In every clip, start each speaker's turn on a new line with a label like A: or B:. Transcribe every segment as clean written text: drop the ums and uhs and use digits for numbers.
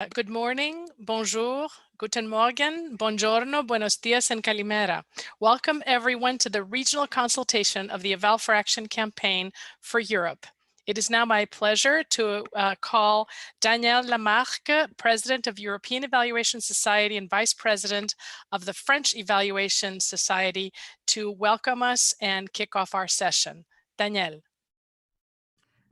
A: Good morning, bonjour, guten morgen, buongiorno, buenos dias, and calimera. Welcome everyone to the regional consultation of the Eval for Action campaign for Europe. It is now my pleasure to call Daniele Lamarque, President of European Evaluation Society and Vice President of the French Evaluation Society, to welcome us and kick off our session. Daniele.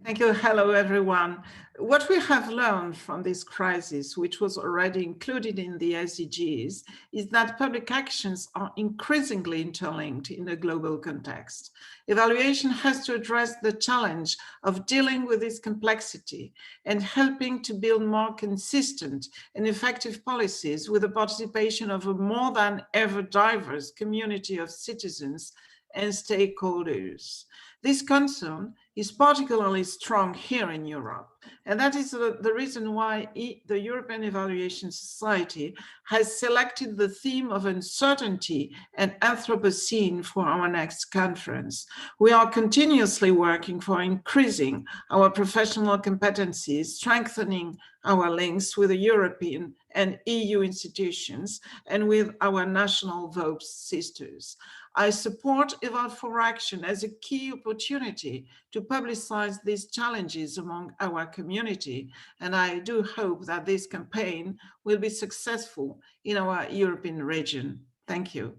B: Thank you. Hello, everyone. What we have learned from this crisis, which was already included in the SDGs, is that public actions are increasingly interlinked in a global context. Evaluation has to address the challenge of dealing with this complexity and helping to build more consistent and effective policies with the participation of a more than ever diverse community of citizens and stakeholders. This concern is particularly strong here in Europe, and that is the reason why the European Evaluation Society has selected the theme of uncertainty and Anthropocene for our next conference. We are continuously working for increasing our professional competencies, strengthening our links with the European and EU institutions and with our national VOPS sisters. I support Eval for Action as a key opportunity to publicize these challenges among our community, and I do hope that this campaign will be successful in our European region. Thank you.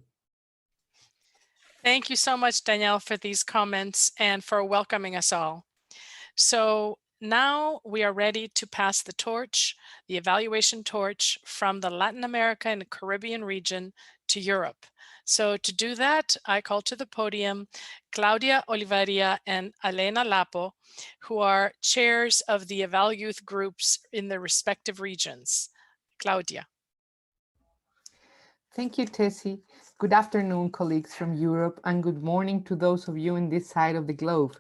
A: Thank you so much, Danielle, for these comments and for welcoming us all. So now we are ready to pass the torch, the evaluation torch, from the Latin America and Caribbean region to Europe. So to do that, I call to the podium Claudia Olivaria and Elena Lapo, who are chairs of the Eval Youth groups in their respective regions. Claudia.
C: Thank you, Tessie. Good afternoon, colleagues from Europe, and good morning to those of you in this side of the globe.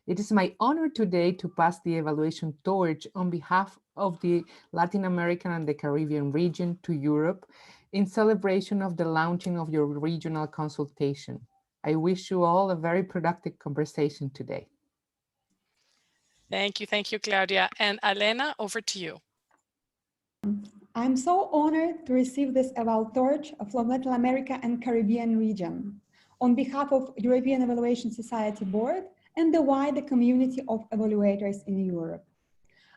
C: It is my honor today to pass the evaluation torch on behalf of the Latin American and the Caribbean region to Europe in celebration of the launching of your regional consultation. I wish you all a very productive conversation today.
A: Thank you, Claudia. And Elena, over to you.
D: I'm so honored to receive this Eval torch from Latin America and Caribbean region on behalf of European Evaluation Society Board and the wider community of evaluators in Europe.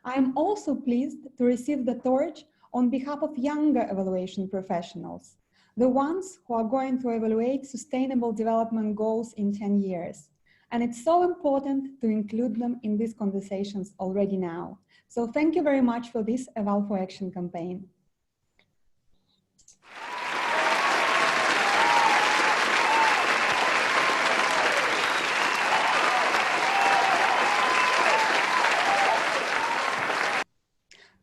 D: I am also pleased to receive the torch on behalf of younger evaluation professionals, the ones who are going to evaluate sustainable development goals in 10 years. And it's so important to include them in these conversations already now. So thank you very much for this Eval for Action campaign.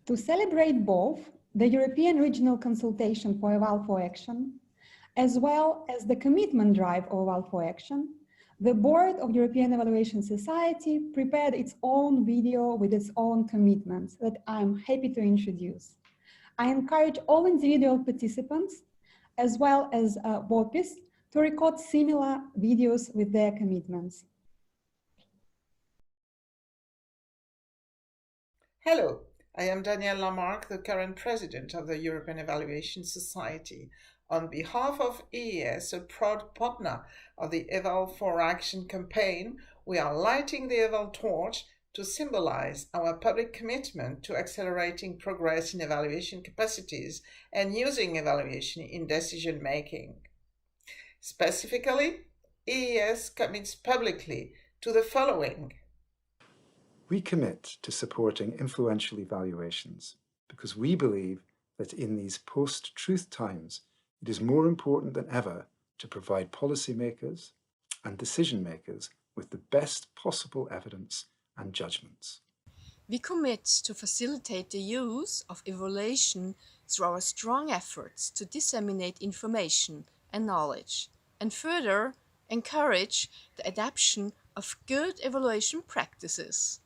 D: To celebrate both the European Regional Consultation for Eval for Action, as well as the commitment drive of Eval for Action, the Board of European Evaluation Society prepared its own video with its own commitments that I'm happy to introduce. I encourage all individual participants, as well as VOPs, to record similar videos with their commitments.
B: Hello. I am Daniele Lamarque, the current president of the European Evaluation Society. On behalf of EES, a proud partner of the Eval for Action campaign, we are lighting the Eval torch to symbolize our public commitment to accelerating progress in evaluation capacities and using evaluation in decision-making. Specifically, EES commits publicly to the following.
E: We commit to supporting influential evaluations because we believe that in these post-truth times, it is more important than ever to provide policymakers and decision makers with the best possible evidence and judgments.
F: We commit to facilitate the use of evaluation through our strong efforts to disseminate information and knowledge, and further encourage the adoption of good evaluation practices.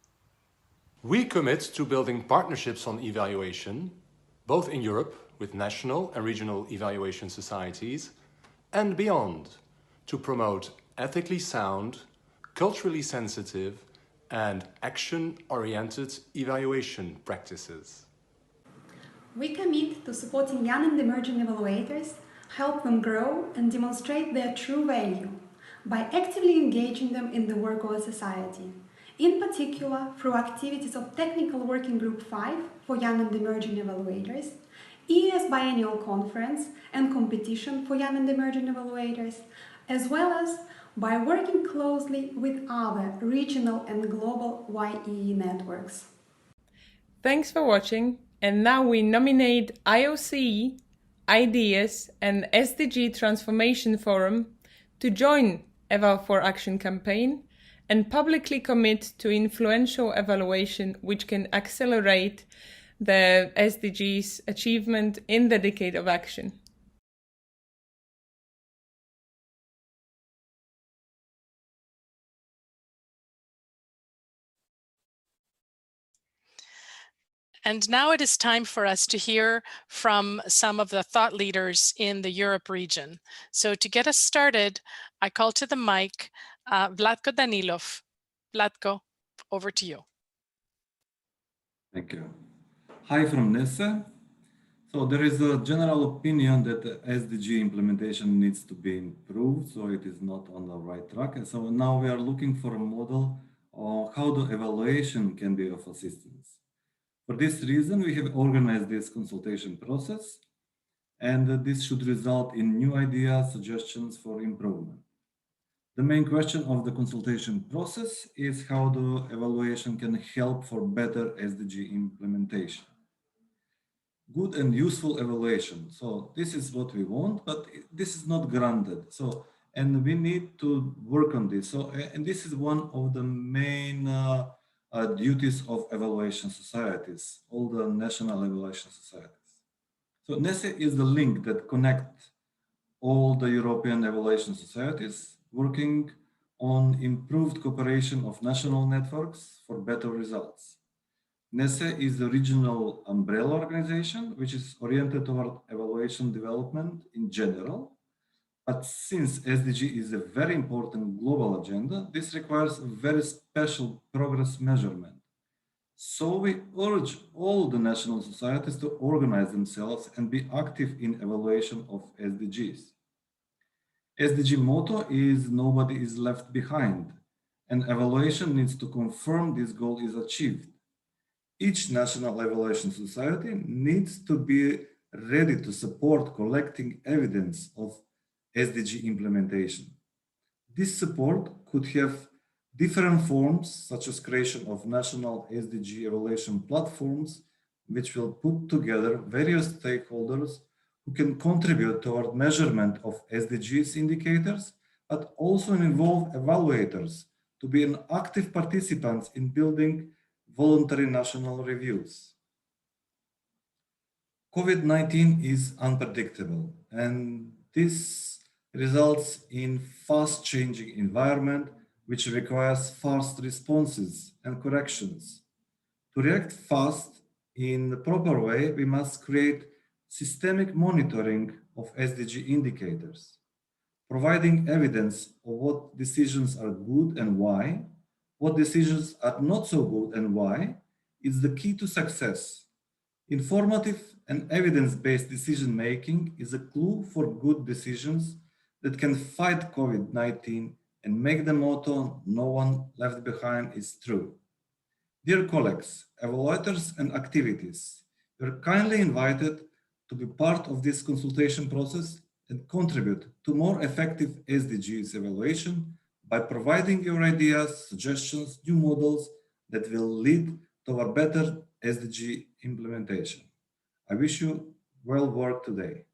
G: We commit to building partnerships on evaluation, both in Europe with national and regional evaluation societies, and beyond, to promote ethically sound, culturally sensitive, and action-oriented evaluation practices.
D: We commit to supporting young and emerging evaluators, help them grow and demonstrate their true value by actively engaging them in the work of a society, in particular through activities of Technical Working Group 5 for Young and Emerging Evaluators, ES Biennial Conference and Competition for Young and Emerging Evaluators, as well as by working closely with other regional and global YEE networks.
C: Thanks for watching, and now we nominate IOC, IDEAS and SDG Transformation Forum to join Eval for Action campaign and publicly commit to influential evaluation which can accelerate the SDGs achievement in the decade of action.
A: And now it is time for us to hear from some of the thought leaders in the Europe region. So to get us started, I call to the mic Vlatko Danilov. Vlatko, over to you.
H: Thank you. Hi from NESE. So there is a general opinion that the SDG implementation needs to be improved, so it is not on the right track. And so now we are looking for a model on how the evaluation can be of assistance. For this reason, we have organized this consultation process, and this should result in new ideas, suggestions for improvement. The main question of the consultation process is how the evaluation can help for better SDG implementation. Good and useful evaluation. So this is what we want, but this is not granted. So, and we need to work on this. So, and this is one of the main duties of evaluation societies, all the national evaluation societies. So NESE is the link that connects all the European evaluation societies working on improved cooperation of national networks for better results. NESE is the regional umbrella organization, which is oriented toward evaluation development in general. But since SDG is a very important global agenda, this requires a very special progress measurement. So we urge all the national societies to organize themselves and be active in evaluation of SDGs. SDG motto is nobody is left behind, and evaluation needs to confirm this goal is achieved. Each national evaluation society needs to be ready to support collecting evidence of SDG implementation. This support could have different forms, such as creation of national SDG evaluation platforms, which will put together various stakeholders who can contribute toward measurement of SDGs indicators, but also involve evaluators to be an active participants in building voluntary national reviews. COVID-19 is unpredictable, and this results in fast-changing environment which requires fast responses and corrections. To react fast in the proper way, we must create systemic monitoring of SDG indicators, providing evidence of what decisions are good and why, what decisions are not so good and why, is the key to success. Informative and evidence-based decision-making is a clue for good decisions that can fight COVID-19 and make the motto, no one left behind, is true. Dear colleagues, evaluators and activities, you're kindly invited to be part of this consultation process and contribute to more effective SDGs evaluation by providing your ideas, suggestions, new models that will lead to a better SDG implementation. I wish you well work today.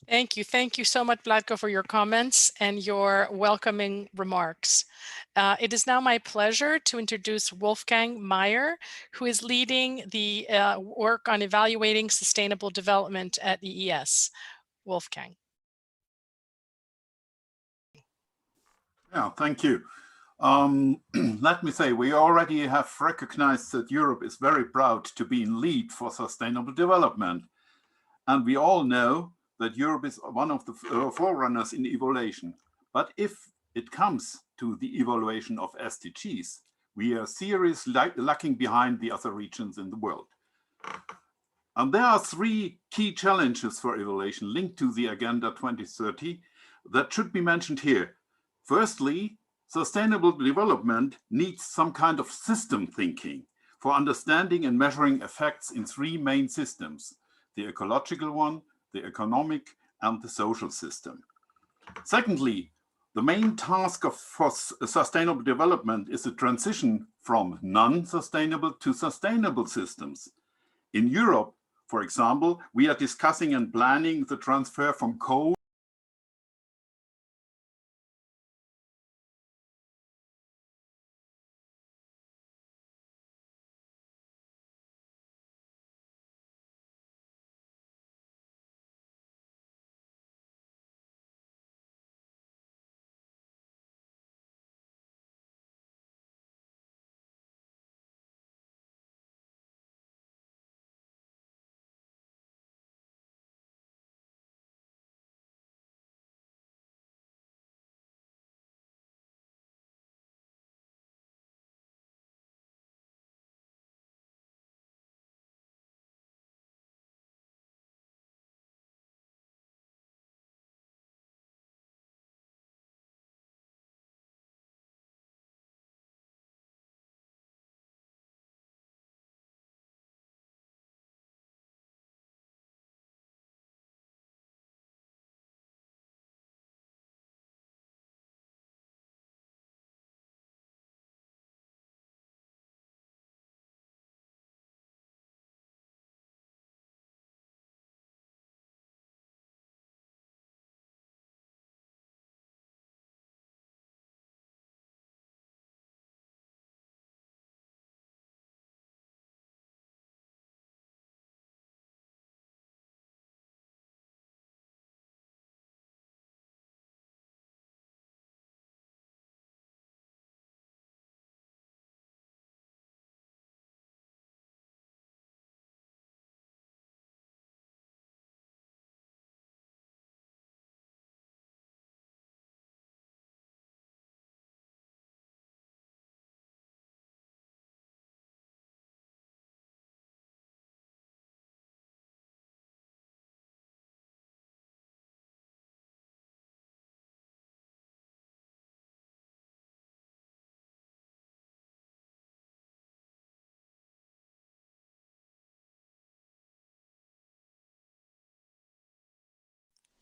A: Thank you. Thank you so much, Vlatko, for your comments and your welcoming remarks. It is now my pleasure to introduce Wolfgang Meyer, who is leading the work on evaluating sustainable development at EES. Wolfgang.
I: Yeah, thank you. Let me say, we already have recognized that Europe is very proud to be in lead for sustainable development. And we all know that Europe is one of the forerunners in evaluation. But if it comes to the evaluation of SDGs, we are seriously lagging behind the other regions in the world. And there are three key challenges for evaluation linked to the Agenda 2030 that should be mentioned here. Firstly, sustainable development needs some kind of system thinking for understanding and measuring effects in three main systems: the ecological one, the economic, and the social system. Secondly, the main task for sustainable development is the transition from non-sustainable to sustainable systems. In Europe, for example, we are discussing and planning the transfer from coal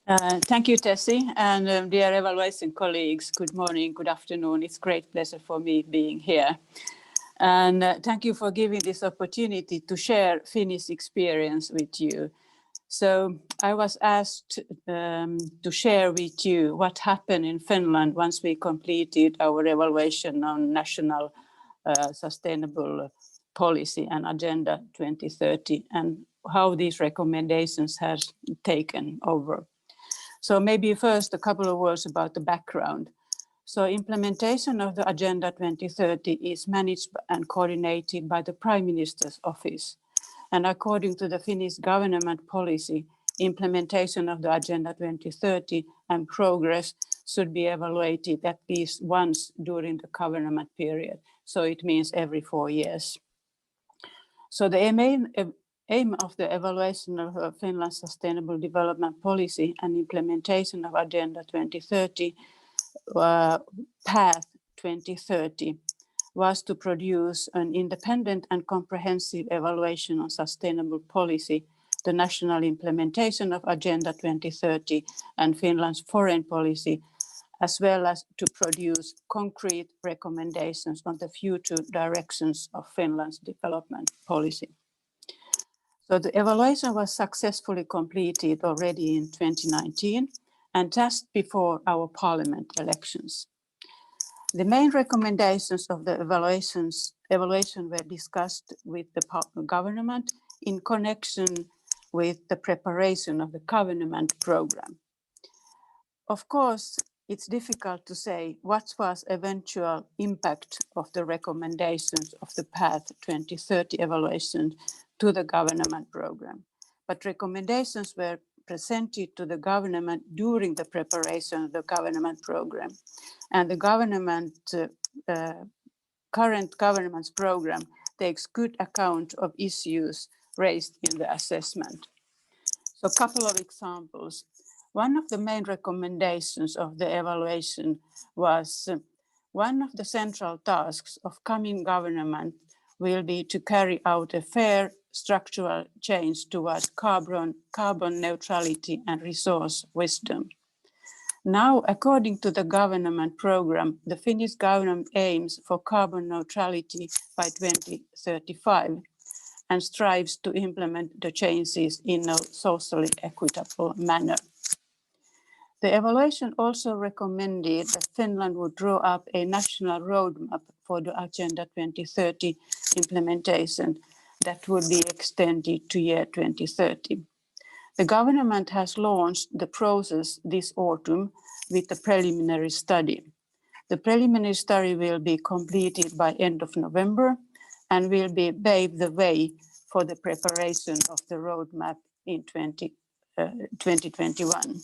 J: Thank you, Tessie, and dear evaluation colleagues, good morning, good afternoon. It's a great pleasure for me being here. And thank you for giving this opportunity to share Finnish experience with you. So I was asked to share with you what happened in Finland once we completed our evaluation on national sustainable policy and Agenda 2030 and how these recommendations has taken over. So maybe first a couple of words about the background. So implementation of the Agenda 2030 is managed and coordinated by the Prime Minister's Office. And according to the Finnish government policy, implementation of the Agenda 2030 and progress should be evaluated at least once during the government period. So it means every 4 years. So the aim of the evaluation of Finland's sustainable development policy and implementation of Agenda 2030 Path 2030 was to produce an independent and comprehensive evaluation on sustainable policy, the national implementation of Agenda 2030 and Finland's foreign policy, as well as to produce concrete recommendations on the future directions of Finland's development policy. So the evaluation was successfully completed already in 2019 and just before our parliament elections. The main recommendations of the evaluation were discussed with the government in connection with the preparation of the government program. Of course, it's difficult to say what was eventual impact of the recommendations of the Path 2030 evaluation to the government program. But recommendations were presented to the government during the preparation of the government program. And the current government's program takes good account of issues raised in the assessment. So a couple of examples. One of the main recommendations of the evaluation was one of the central tasks of coming government will be to carry out a fair structural change towards carbon neutrality and resource wisdom. Now, according to the government program, the Finnish government aims for carbon neutrality by 2035 and strives to implement the changes in a socially equitable manner. The evaluation also recommended that Finland would draw up a national roadmap for the Agenda 2030 implementation that would be extended to year 2030. The government has launched the process this autumn with a preliminary study. The preliminary study will be completed by end of November and will pave the way for the preparation of the roadmap in 2021.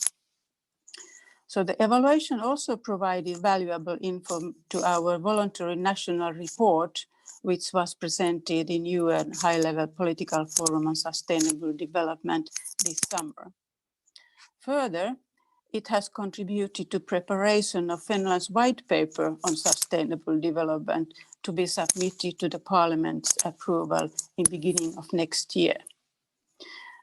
J: So the evaluation also provided valuable info to our voluntary national report, which was presented in UN High-Level Political Forum on Sustainable Development this summer. Further, it has contributed to preparation of Finland's white paper on sustainable development to be submitted to the Parliament's approval in beginning of next year.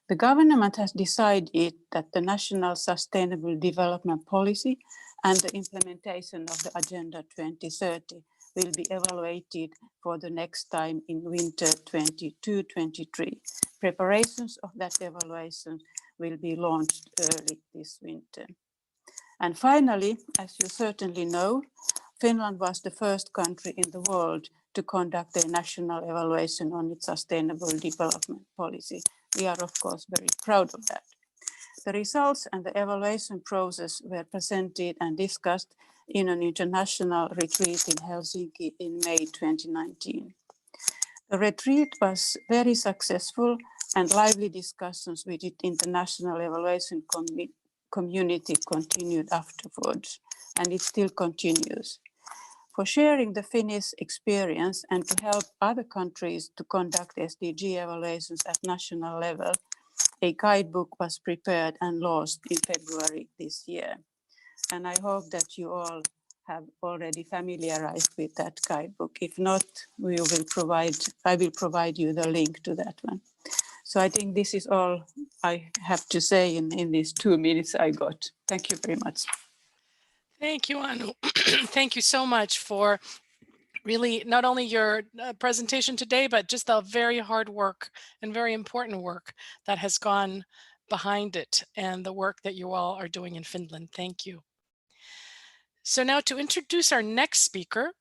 J: The government has decided that the National Sustainable Development Policy and the implementation of the Agenda 2030 will be evaluated for the next time in winter 22-23. Preparations of that evaluation will be launched early this winter. And finally, as you certainly know, Finland was the first country in the world to conduct a national evaluation on its sustainable development policy. We are, of course, very proud of that. The results and the evaluation process were presented and discussed in an international retreat in Helsinki in May 2019. The retreat was very successful and lively discussions with the international evaluation community continued afterwards, and it still continues. For sharing the Finnish experience and to help other countries to conduct SDG evaluations at national level, a guidebook was prepared and launched in February this year. And I hope that you all have already familiarized with that guidebook. If not, I will provide you the link to that one. So I think this is all I have to say in these 2 minutes I got. Thank you very much.
A: Thank you, Anu. Thank you so much for really not only your presentation today, but just the very hard work and very important work that has gone behind it and the work that you all are doing in Finland. Thank you. So now to introduce our next speaker,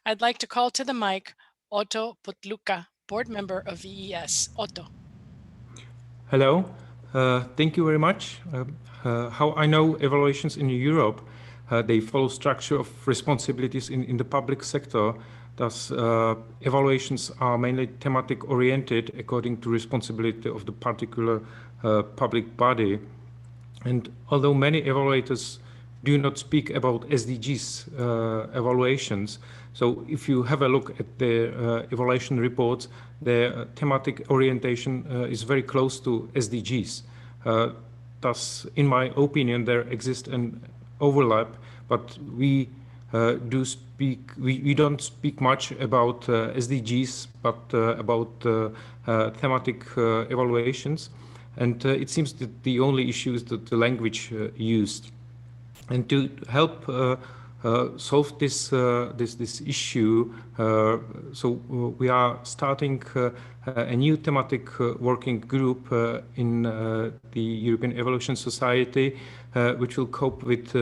A: I'd like to call to the mic Otto Potluka, board member of VES. Otto.
K: Hello, thank you very much. How I know evaluations in Europe, they follow structure of responsibilities in the public sector. Thus, evaluations are mainly thematic oriented according to responsibility of the particular public body. And although many evaluators do not speak about SDGs evaluations, so if you have a look at the evaluation reports, the thematic orientation is very close to SDGs. Thus, in my opinion, there exists an overlap, but we don't speak much about SDGs, but about thematic evaluations. And it seems that the only issue is the language used. And to help solve this issue, so we are starting a new thematic working group in the European Evaluation Society, which will cope with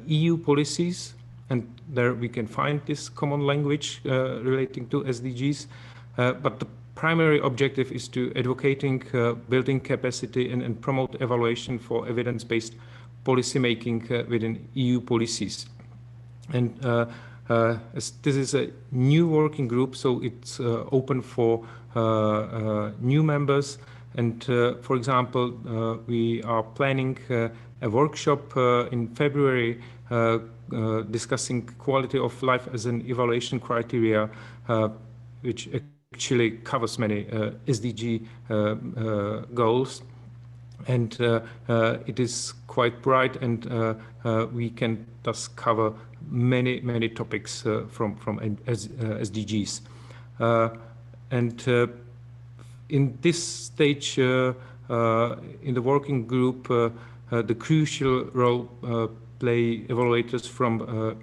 K: EU policies, and there we can find this common language relating to SDGs. But the primary objective is to advocating building capacity and promote evaluation for evidence-based policymaking within EU policies. And as this is a new working group, so it's open for new members. And for example, we are planning a workshop in February discussing quality of life as an evaluation criteria, which actually covers many SDG goals. And it is quite bright, and we can thus cover many topics from SDGs. And in this stage, in the working group, the crucial role play evaluators from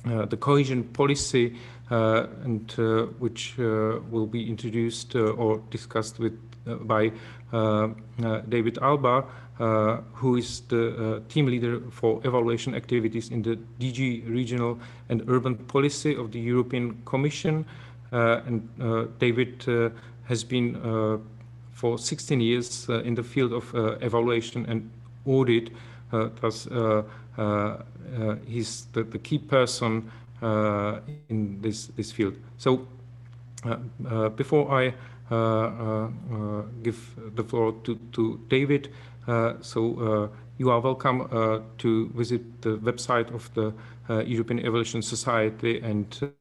K: the cohesion policy, and which will be introduced or discussed with by David Alba, who is the team leader for evaluation activities in the DG Regional and Urban Policy of the European Commission. And David has been for 16 years in the field of evaluation and audit. Thus, he's the key person in this field. So before I give the floor to David, you are welcome to visit the website of the European Evaluation Society and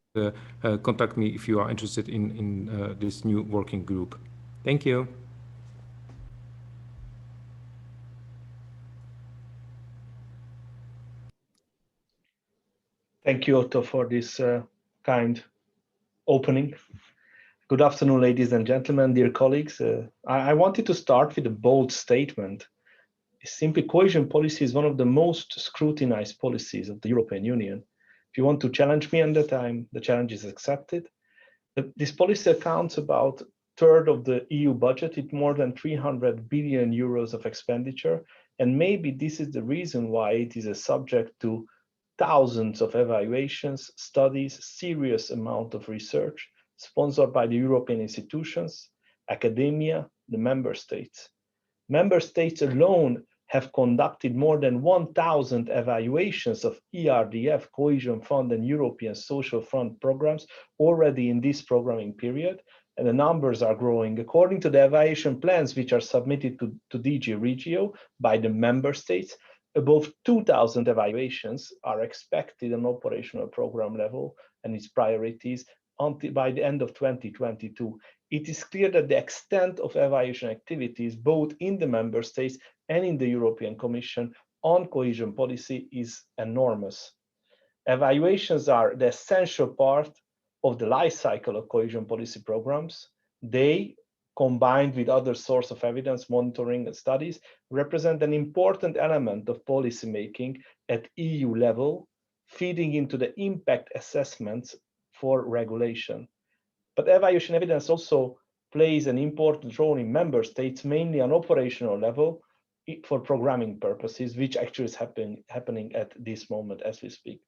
K: contact me if you are interested in this new working group. Thank you.
L: Thank you, Otto, for this kind opening. Good afternoon, ladies and gentlemen, dear colleagues. I wanted to start with a bold statement. Simply, cohesion policy is one of the most scrutinized policies of the European Union. If you want to challenge me on that, the challenge is accepted. This policy accounts about a third of the EU budget, with more than 300 billion euros of expenditure. And maybe this is the reason why it is a subject to thousands of evaluations, studies, serious amount of research, sponsored by the European institutions, academia, the member states. Member states alone have conducted more than 1,000 evaluations of ERDF, Cohesion Fund and European Social Fund programs already in this programming period, and the numbers are growing. According to the evaluation plans which are submitted to DG Regio by the member states, above 2,000 evaluations are expected on operational program level and its priorities until by the end of 2022. It is clear that the extent of evaluation activities, both in the member states and in the European Commission on cohesion policy, is enormous. Evaluations are the essential part of the life cycle of cohesion policy programs. They, combined with other sources of evidence, monitoring and studies, represent an important element of policy making at EU level, feeding into the impact assessments for regulation. But evaluation evidence also plays an important role in member states, mainly on operational level for programming purposes, which actually is happening at this moment as we speak.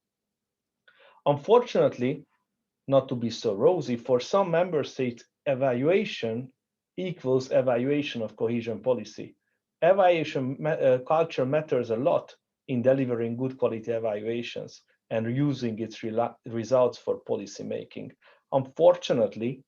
L: Unfortunately, not to be so rosy, for some member states, evaluation equals evaluation of cohesion policy. Evaluation culture matters a lot in delivering good quality evaluations and using its results for policy making. Unfortunately,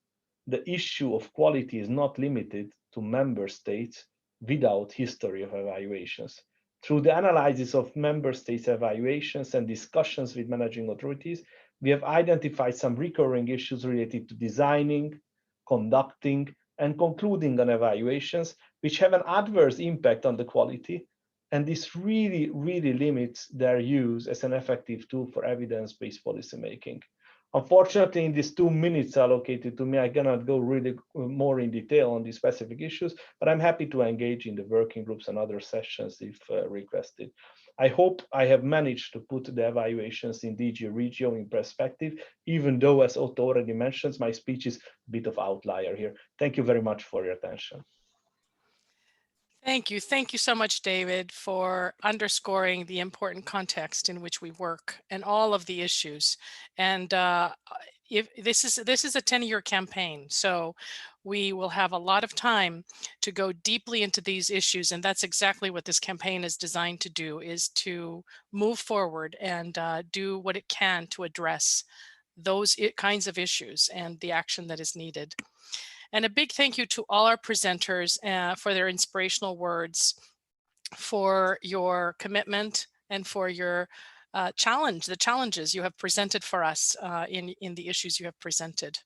L: the issue of quality is not limited to member states without history of evaluations. Through the analysis of member states' evaluations and discussions with managing authorities, we have identified some recurring issues related to designing, conducting, and concluding on evaluations, which have an adverse impact on the quality. And this really limits their use as an effective tool for evidence-based policymaking. Unfortunately, in these 2 minutes allocated to me, I cannot go really more in detail on these specific issues, but I'm happy to engage in the working groups and other sessions if requested. I hope I have managed to put the evaluations in DG Regio in perspective, even though, as Otto already mentions, my speech is a bit of outlier here. Thank you very much for your attention.
A: Thank you. Thank you so much, David, for underscoring the important context in which we work and all of the issues. And if this is a 10-year campaign, so we will have a lot of time to go deeply into these issues. And that's exactly what this campaign is designed to do, is to move forward and do what it can to address those kinds of issues and the action that is needed. And a big thank you to all our presenters for their inspirational words, for your commitment, and for your the challenges you have presented for us in the issues you have presented.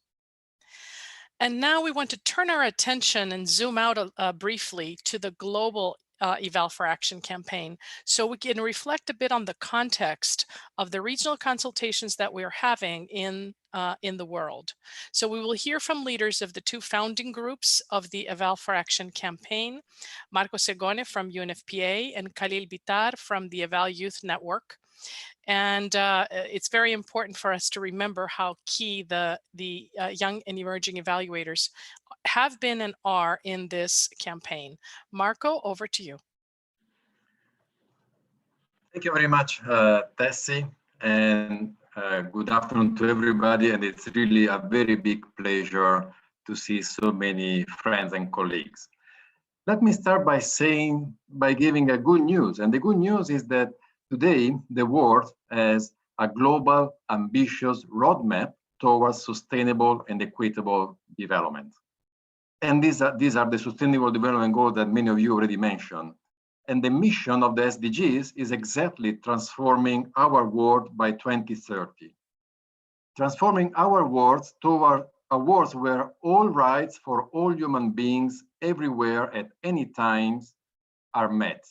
A: And now we want to turn our attention and zoom out briefly to the global Eval for Action campaign, so we can reflect a bit on the context of the regional consultations that we're having in the world. So we will hear from leaders of the two founding groups of the Eval for Action campaign, Marco Segone from UNFPA and Khalil Bitar from the Eval Youth Network. And it's very important for us to remember how key the young and emerging evaluators have been and are in this campaign. Marco, over to you.
M: Thank you very much, Tessie, and good afternoon to everybody. And it's really a very big pleasure to see so many friends and colleagues. Let me start by giving a good news. And the good news is that today, the world has a global, ambitious roadmap towards sustainable and equitable development. And these are the Sustainable Development Goals that many of you already mentioned. And the mission of the SDGs is exactly transforming our world by 2030. Transforming our world toward a world where all rights for all human beings everywhere at any time are met.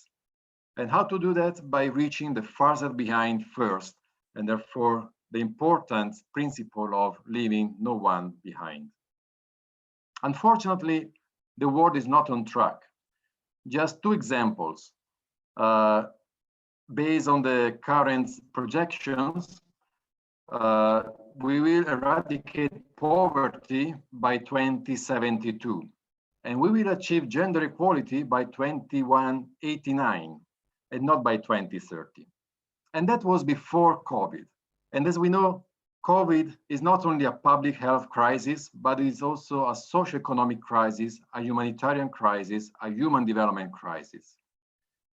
M: And how to do that? By reaching the farther behind first, and therefore the important principle of leaving no one behind. Unfortunately, the world is not on track. Just two examples. Based on the current projections, we will eradicate poverty by 2072, and we will achieve gender equality by 2189, and not by 2030. And that was before COVID. And as we know, COVID is not only a public health crisis, but it is also a socioeconomic crisis, a humanitarian crisis, a human development crisis.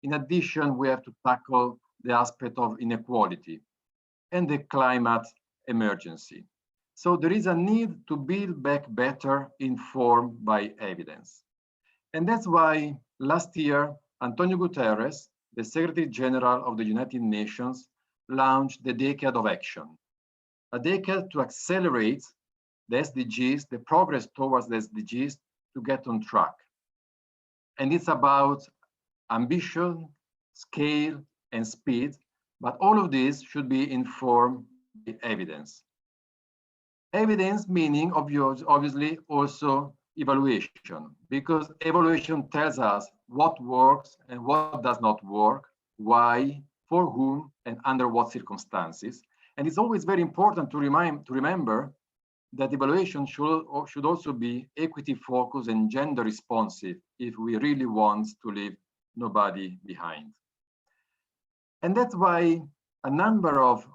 M: In addition, we have to tackle the aspect of inequality and the climate emergency. So there is a need to build back better, informed by evidence. And that's why last year, Antonio Guterres, the Secretary General of the United Nations, launched the Decade of Action, a decade to accelerate the SDGs, the progress towards the SDGs, to get on track. And it's about ambition, scale, and speed, but all of this should be informed by evidence. Evidence meaning obviously also evaluation, because evaluation tells us what works and what does not work, why, for whom, and under what circumstances. And it's always very important to remember that evaluation should also be equity focused and gender responsive if we really want to leave nobody behind. And that's why a number of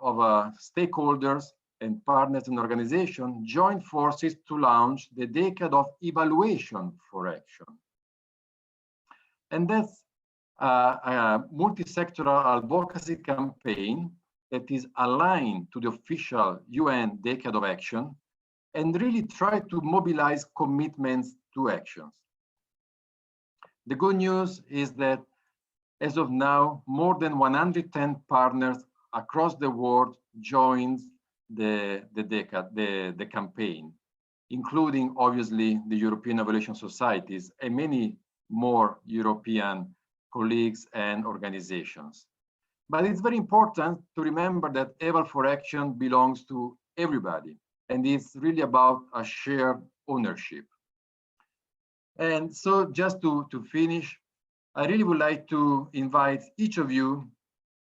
M: stakeholders and partners and organizations joined forces to launch the Decade of Evaluation for Action. And that's a multi-sectoral advocacy campaign that is aligned to the official UN Decade of Action and really try to mobilize commitments to actions. The good news is that as of now, more than 110 partners across the world joined the campaign, including obviously the European Evaluation Societies and many more European colleagues and organizations. But it's very important to remember that Eval for Action belongs to everybody, and it's really about a shared ownership. And so just to finish, I really would like to invite each of you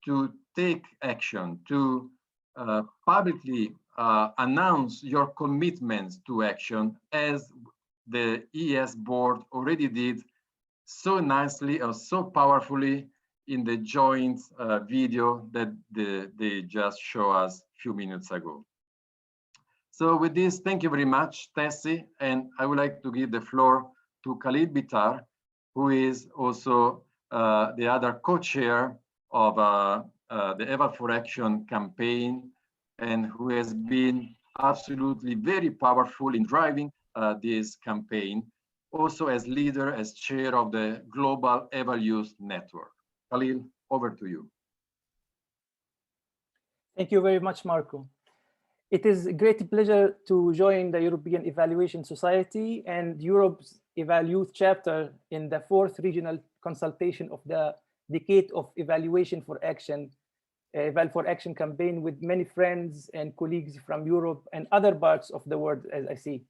M: to take action, to publicly announce your commitments to action, as the ES board already did so nicely or so powerfully in the joint video that they just showed us a few minutes ago. So with this, thank you very much, Tessie, and I would like to give the floor to Khalil Bitar, who is also the other co-chair of the Eval for Action campaign, and who has been absolutely very powerful in driving this campaign, also as leader, as chair of the Global Eval Youth Network. Khalil, over to you.
N: Thank you very much, Marco. It is a great pleasure to join the European Evaluation Society and Europe's Youth chapter in the 4th regional consultation of the Decade of Evaluation for Action, Eval for Action campaign, with many friends and colleagues from Europe and other parts of the world, as I see.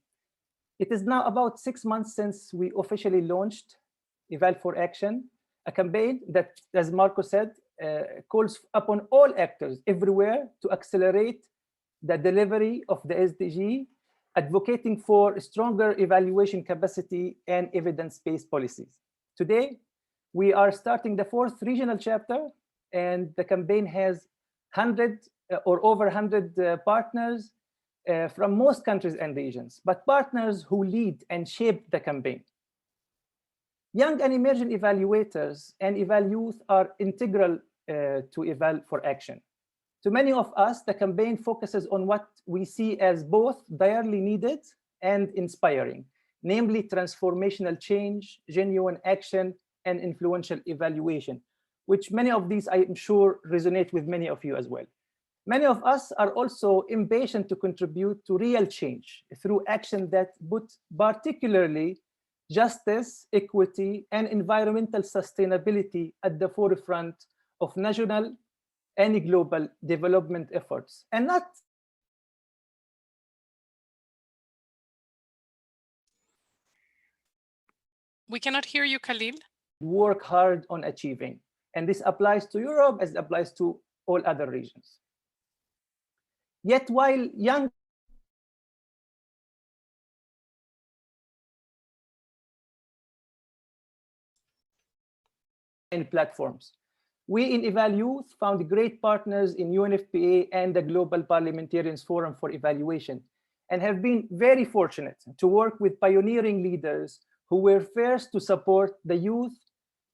N: It is now about 6 months since we officially launched Eval for Action, a campaign that, as Marco said, calls upon all actors everywhere to accelerate the delivery of the SDG, advocating for stronger evaluation capacity and evidence-based policies. Today, we are starting the 4th regional chapter, and the campaign has 100 or over 100 partners from most countries and regions, but partners who lead and shape the campaign. Young and emerging evaluators and Eval Youth are integral to Eval for Action. To many of us, the campaign focuses on what we see as both direly needed and inspiring, namely transformational change, genuine action, and influential evaluation, which many of these, I am sure, resonate with many of you as well. Many of us are also impatient to contribute to real change through action that put particularly justice, equity, and environmental sustainability at the forefront of national and global development efforts, and not
A: We cannot hear you, Khalil.
N: Work hard on achieving. And this applies to Europe as it applies to all other regions. Yet while young platforms, we in Eval Youth found great partners in UNFPA and the Global Parliamentarians Forum for Evaluation, and have been very fortunate to work with pioneering leaders who were first to support the youth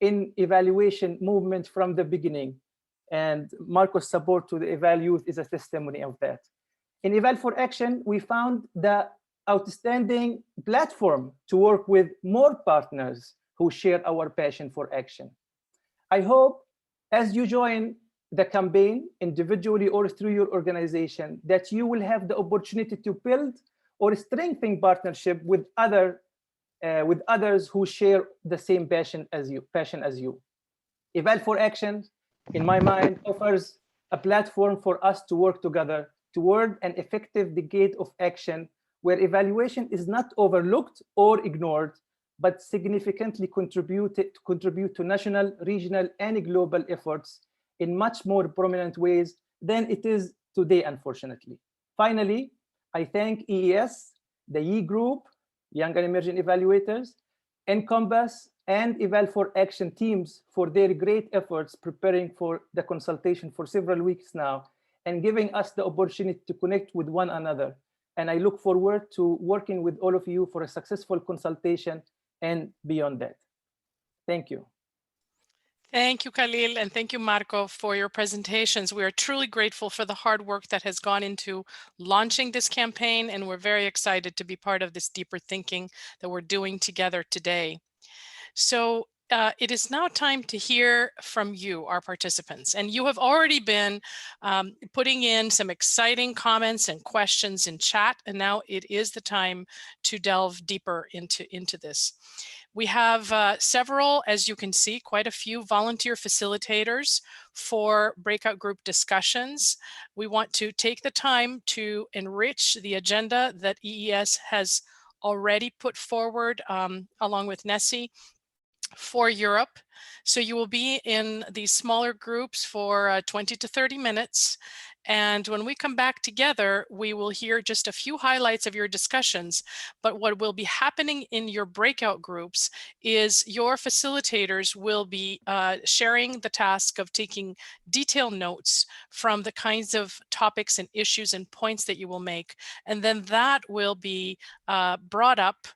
N: in evaluation movement from the beginning. And Marco's support to the Eval Youth is a testimony of that. In Eval for Action, we found the outstanding platform to work with more partners who share our passion for action. I hope as you join the campaign, individually or through your organization, that you will have the opportunity to build or strengthen partnership with others who share the same passion as you. Eval for Action, in my mind, offers a platform for us to work together toward an effective decade of action where evaluation is not overlooked or ignored, but significantly contribute to national, regional, and global efforts in much more prominent ways than it is today, unfortunately. Finally, I thank EES, the YE Group, Young and Emerging Evaluators, Encompass, and Eval for Action teams for their great efforts preparing for the consultation for several weeks now and giving us the opportunity to connect with one another. And I look forward to working with all of you for a successful consultation and beyond that. Thank you.
A: Thank you, Khalil, and thank you, Marco, for your presentations. We are truly grateful for the hard work that has gone into launching this campaign, and we're very excited to be part of this deeper thinking that we're doing together today. So it is now time to hear from you, our participants, and you have already been putting in some exciting comments and questions in chat, and now it is the time to delve deeper into this. We have several, as you can see, quite a few volunteer facilitators for breakout group discussions. We want to take the time to enrich the agenda that EES has already put forward along with Nessie for Europe. So you will be in these smaller groups for 20 to 30 minutes. And when we come back together, we will hear just a few highlights of your discussions. But what will be happening in your breakout groups is your facilitators will be sharing the task of taking detailed notes from the kinds of topics and issues and points that you will make. And then that will be brought up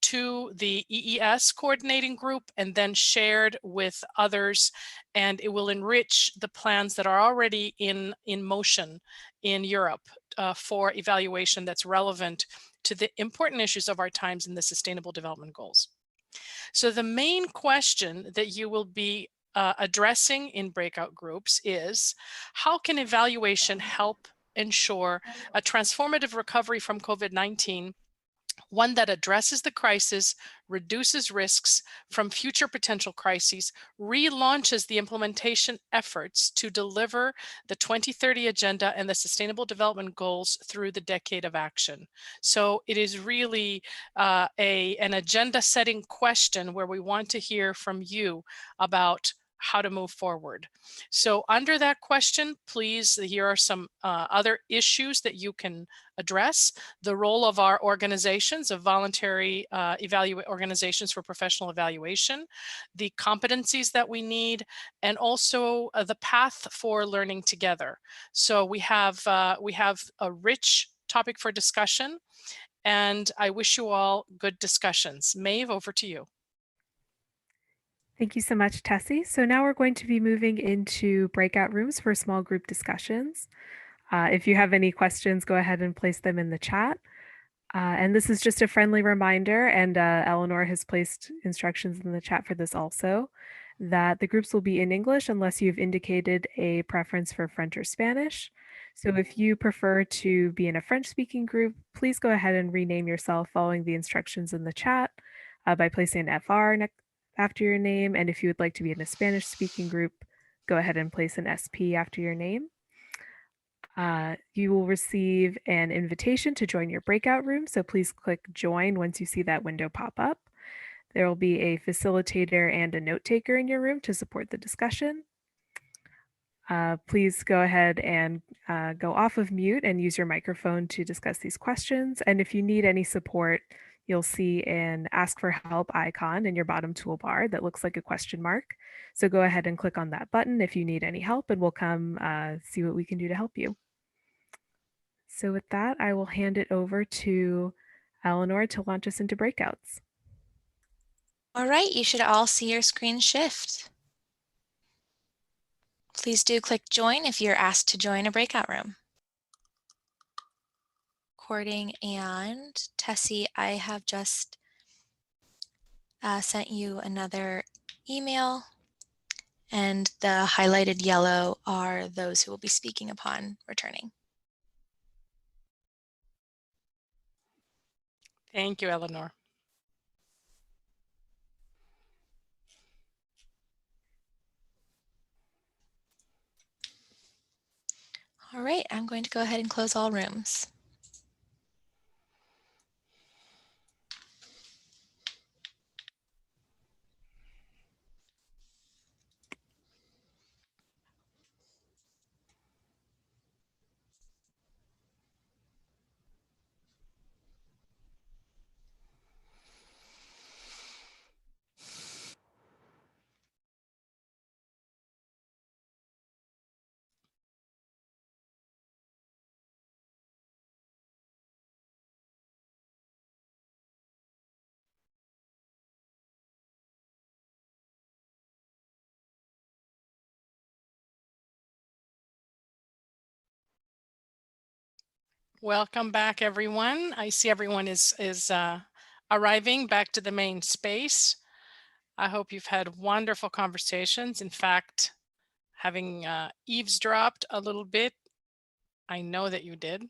A: to the EES coordinating group and then shared with others, and it will enrich the plans that are already in motion in Europe for evaluation that's relevant to the important issues of our times in the Sustainable Development Goals. So the main question that you will be addressing in breakout groups is, how can evaluation help ensure a transformative recovery from COVID-19, one that addresses the crisis, reduces risks from future potential crises, relaunches the implementation efforts to deliver the 2030 Agenda and the Sustainable Development Goals through the Decade of Action. So it is really an agenda-setting question where we want to hear from you about how to move forward. So under that question, please, here are some other issues that you can address. The role of our organizations, of voluntary organizations for professional evaluation, the competencies that we need, and also the path for learning together. So we have a rich topic for discussion, and I wish you all good discussions. Maeve, over to you.
O: Thank you so much, Tessie. So now we're going to be moving into breakout rooms for small group discussions. If you have any questions, go ahead and place them in the chat. And this is just a friendly reminder, and Eleanor has placed instructions in the chat for this also, that the groups will be in English unless you've indicated a preference for French or Spanish. So if you prefer to be in a French-speaking group, please go ahead and rename yourself following the instructions in the chat by placing an FR after your name. And if you would like to be in a Spanish-speaking group, go ahead and place an SP after your name. You will receive an invitation to join your breakout room, so please click join once you see that window pop up. There will be a facilitator and a note taker in your room to support the discussion. Please go ahead and go off of mute and use your microphone to discuss these questions. And if you need any support, you'll see an ask for help icon in your bottom toolbar that looks like a question mark. So go ahead and click on that button if you need any help, and we'll come see what we can do to help you. So with that, I will hand it over to Eleanor to launch us into breakouts.
P: All right, you should all see your screen shift. Please do click join if you're asked to join a breakout room. Recording and Tessie, I have just sent you another email, and the highlighted yellow are those who will be speaking upon returning.
A: Thank you, Eleanor.
P: All right, I'm going to go ahead and close all rooms.
A: Welcome back, everyone. I see everyone is arriving back to the main space. I hope you've had wonderful conversations. In fact, having eavesdropped a little bit, I know that you did.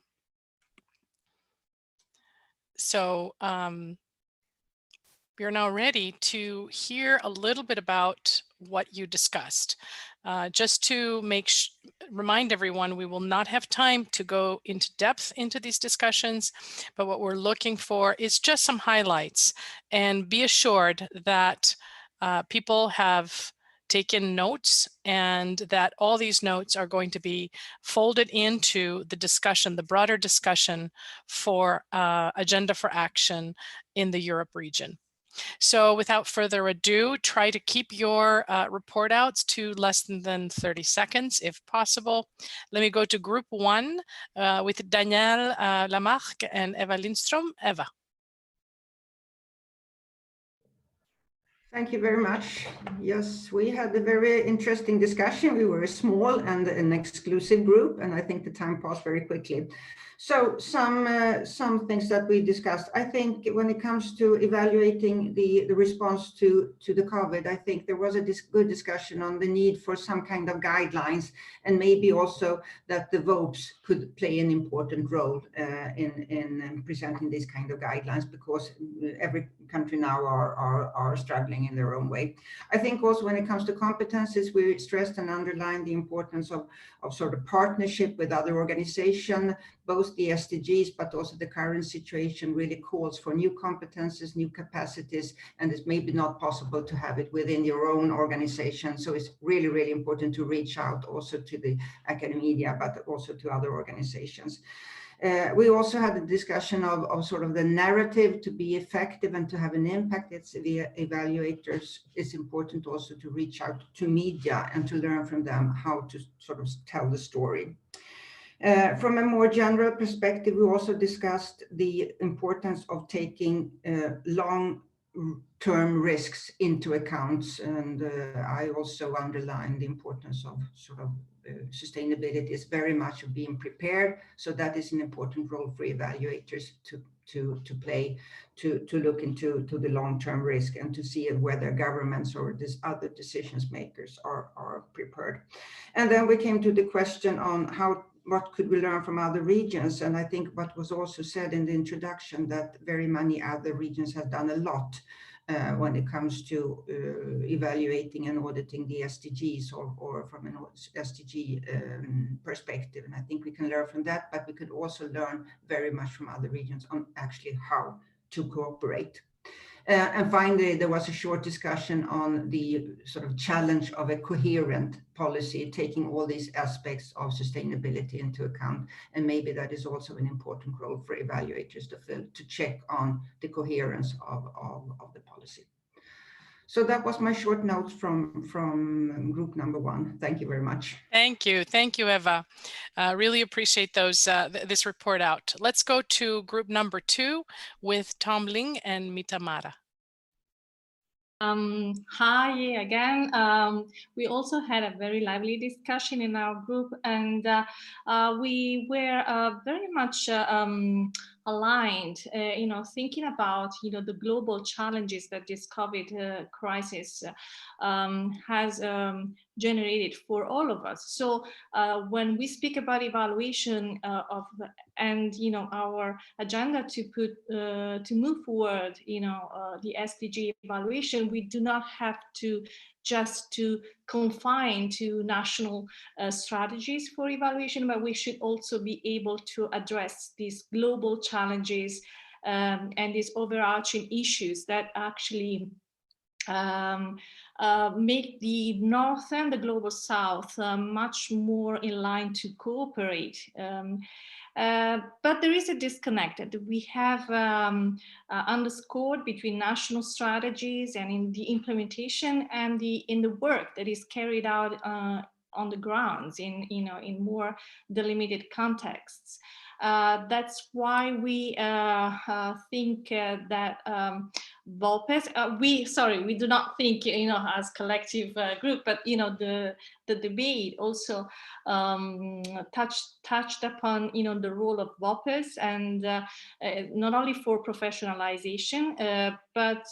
A: So we are now ready to hear a little bit about what you discussed. Just to remind everyone, we will not have time to go into depth into these discussions, but what we're looking for is just some highlights. And be assured that people have taken notes, and that all these notes are going to be folded into the discussion, the broader discussion for Agenda for Action in the Europe region. So without further ado, try to keep your report outs to less than 30 seconds if possible. Let me go to group one with Daniele Lamarque and Eva Lindström. Eva.
Q: Thank you very much. Yes, we had a very interesting discussion. We were a small and an exclusive group, and I think the time passed very quickly. So some things that we discussed. I think when it comes to evaluating the response to the COVID, I think there was a good discussion on the need for some kind of guidelines, and maybe also that the VOPs could play an important role in presenting these kind of guidelines, because every country now are struggling in their own way. I think also when it comes to competences, we stressed and underlined the importance of sort of partnership with other organizations. Both the SDGs, but also the current situation really calls for new competences, new capacities, and it's maybe not possible to have it within your own organization. So it's really, really important to reach out also to the academia, but also to other organizations. We also had a discussion of sort of the narrative to be effective and to have an impact. It's the evaluators. It's important also to reach out to media and to learn from them how to sort of tell the story. From a more general perspective, we also discussed the importance of taking long-term risks into account. And I also underlined the importance of sort of sustainability is very much of being prepared. So that is an important role for evaluators to play, to look into the long-term risk and to see whether governments or other decision makers are prepared. And then we came to the question on what could we learn from other regions? And I think what was also said in the introduction, that very many other regions have done a lot when it comes to evaluating and auditing the SDGs or from an SDG perspective. And I think we can learn from that, but we could also learn very much from other regions on actually how to cooperate. And finally, there was a short discussion on the sort of challenge of a coherent policy, taking all these aspects of sustainability into account. And maybe that is also an important role for evaluators to check on the coherence of the policy. So that was my short notes from group number one. Thank you very much.
A: Thank you, Eva. Really appreciate those this report out. Let's go to group number 2 with Tom Ling and Mita Mara.
R: Hi again. We also had a very lively discussion in our group, and we were very much aligned, thinking about, the global challenges that this COVID crisis has generated for all of us. So when we speak about evaluation and our agenda to move forward, the SDG evaluation, we do not have to just confine to national strategies for evaluation, but we should also be able to address these global challenges and these overarching issues that actually make the North and the Global South much more in line to cooperate. But there is a disconnect that we have underscored between national strategies and in the implementation and in the work that is carried out on the grounds in more delimited contexts. That's why we think that VOPES, we do not think, as collective group, but, the debate also touched upon, the role of VOPES, and not only for professionalization, but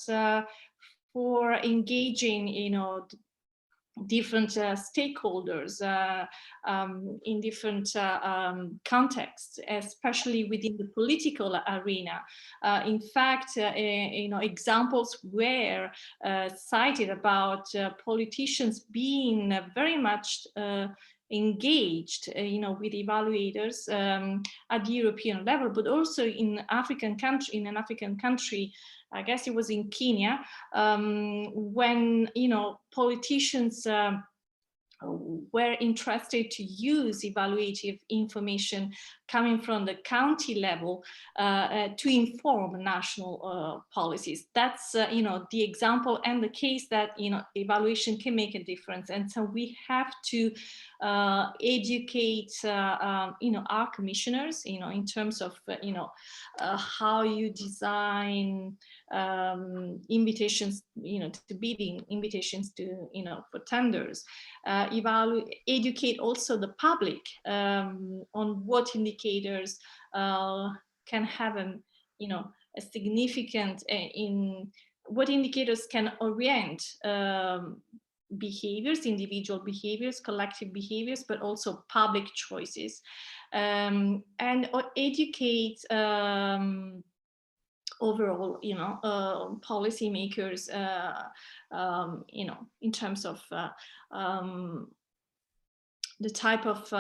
R: for engaging, different stakeholders in different contexts, especially within the political arena. In fact, examples were cited about politicians being very much engaged, with evaluators at the European level, but also in an African country, I guess it was in Kenya, when politicians were interested to use evaluative information coming from the county level to inform national policies. That's the example and the case that evaluation can make a difference, and so we have to educate our commissioners in terms of how you design invitations, to bidding, invitations to, for tenders, educate also the public on what indicators can have a significant in what indicators can orient behaviors, individual behaviors, collective behaviors, but also public choices, and educate overall, policymakers, in terms of the type of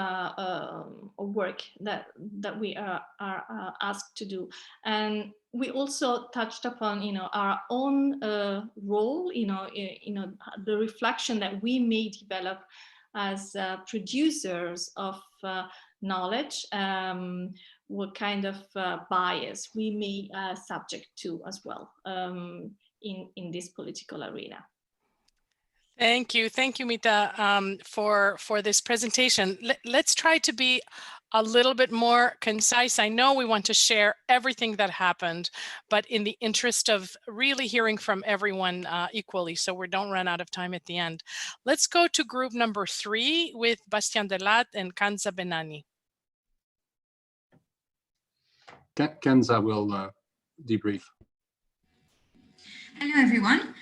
R: work that we are asked to do. And we also touched upon, our own role, the reflection that we may develop as producers of knowledge, what kind of bias we may subject to as well in this political arena.
A: Thank you, Mita, for this presentation. Let's try to be a little bit more concise. I know we want to share everything that happened, but in the interest of really hearing from everyone equally, so we don't run out of time at the end. Let's go to group number 3 with Bastien Delat and Kanza Benani.
S: Kenza will debrief.
T: Hello, everyone.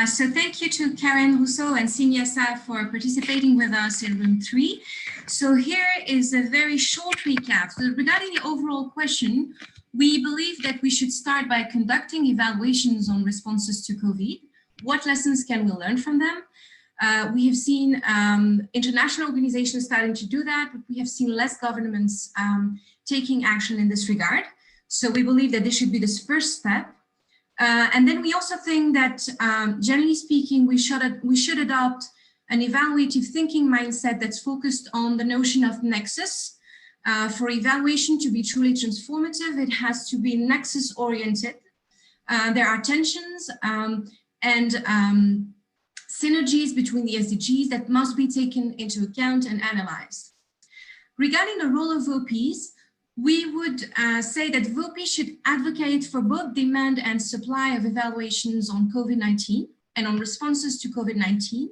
T: So thank you to Karen Rousseau and Sinyasa for participating with us in room 3. So here is a very short recap. So regarding the overall question, we believe that we should start by conducting evaluations on responses to COVID. What lessons can we learn from them? We have seen international organizations starting to do that, but we have seen less governments taking action in this regard. So we believe that this should be this first step. And then we also think that, generally speaking, we should adopt an evaluative thinking mindset that's focused on the notion of nexus. For evaluation to be truly transformative, it has to be nexus oriented. There are tensions and synergies between the SDGs that must be taken into account and analyzed. Regarding the role of OPs, we would say that VOP should advocate for both demand and supply of evaluations on COVID-19 and on responses to COVID-19.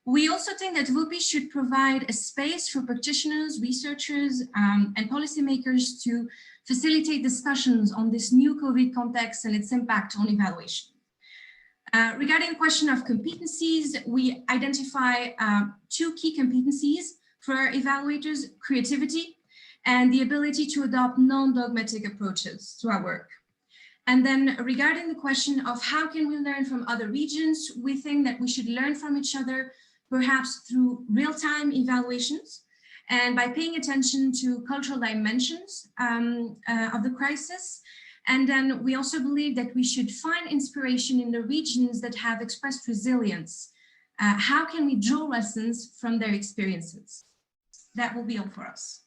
T: We also think that VOP should provide a space for practitioners, researchers, and policymakers to facilitate discussions on this new COVID context and its impact on evaluation. Regarding the question of competencies, we identify 2 key competencies for our evaluators: creativity and the ability to adopt non-dogmatic approaches to our work. And then regarding the question of how can we learn from other regions, we think that we should learn from each other, perhaps through real-time evaluations and by paying attention to cultural dimensions of the crisis. And then we also believe that we should find inspiration in the regions that have expressed resilience. How can we draw lessons from their experiences? That will be all for us.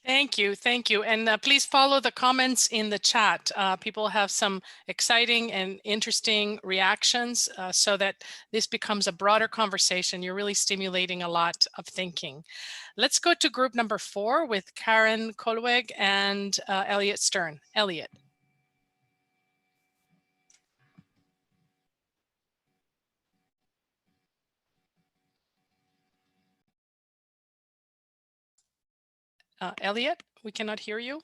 A: Thank you. And please follow the comments in the chat. People have some exciting and interesting reactions so that this becomes a broader conversation. You're really stimulating a lot of thinking. Let's go to group number 4 with Karen Kolweg and Elliot Stern. Elliot. Elliot, we cannot hear you.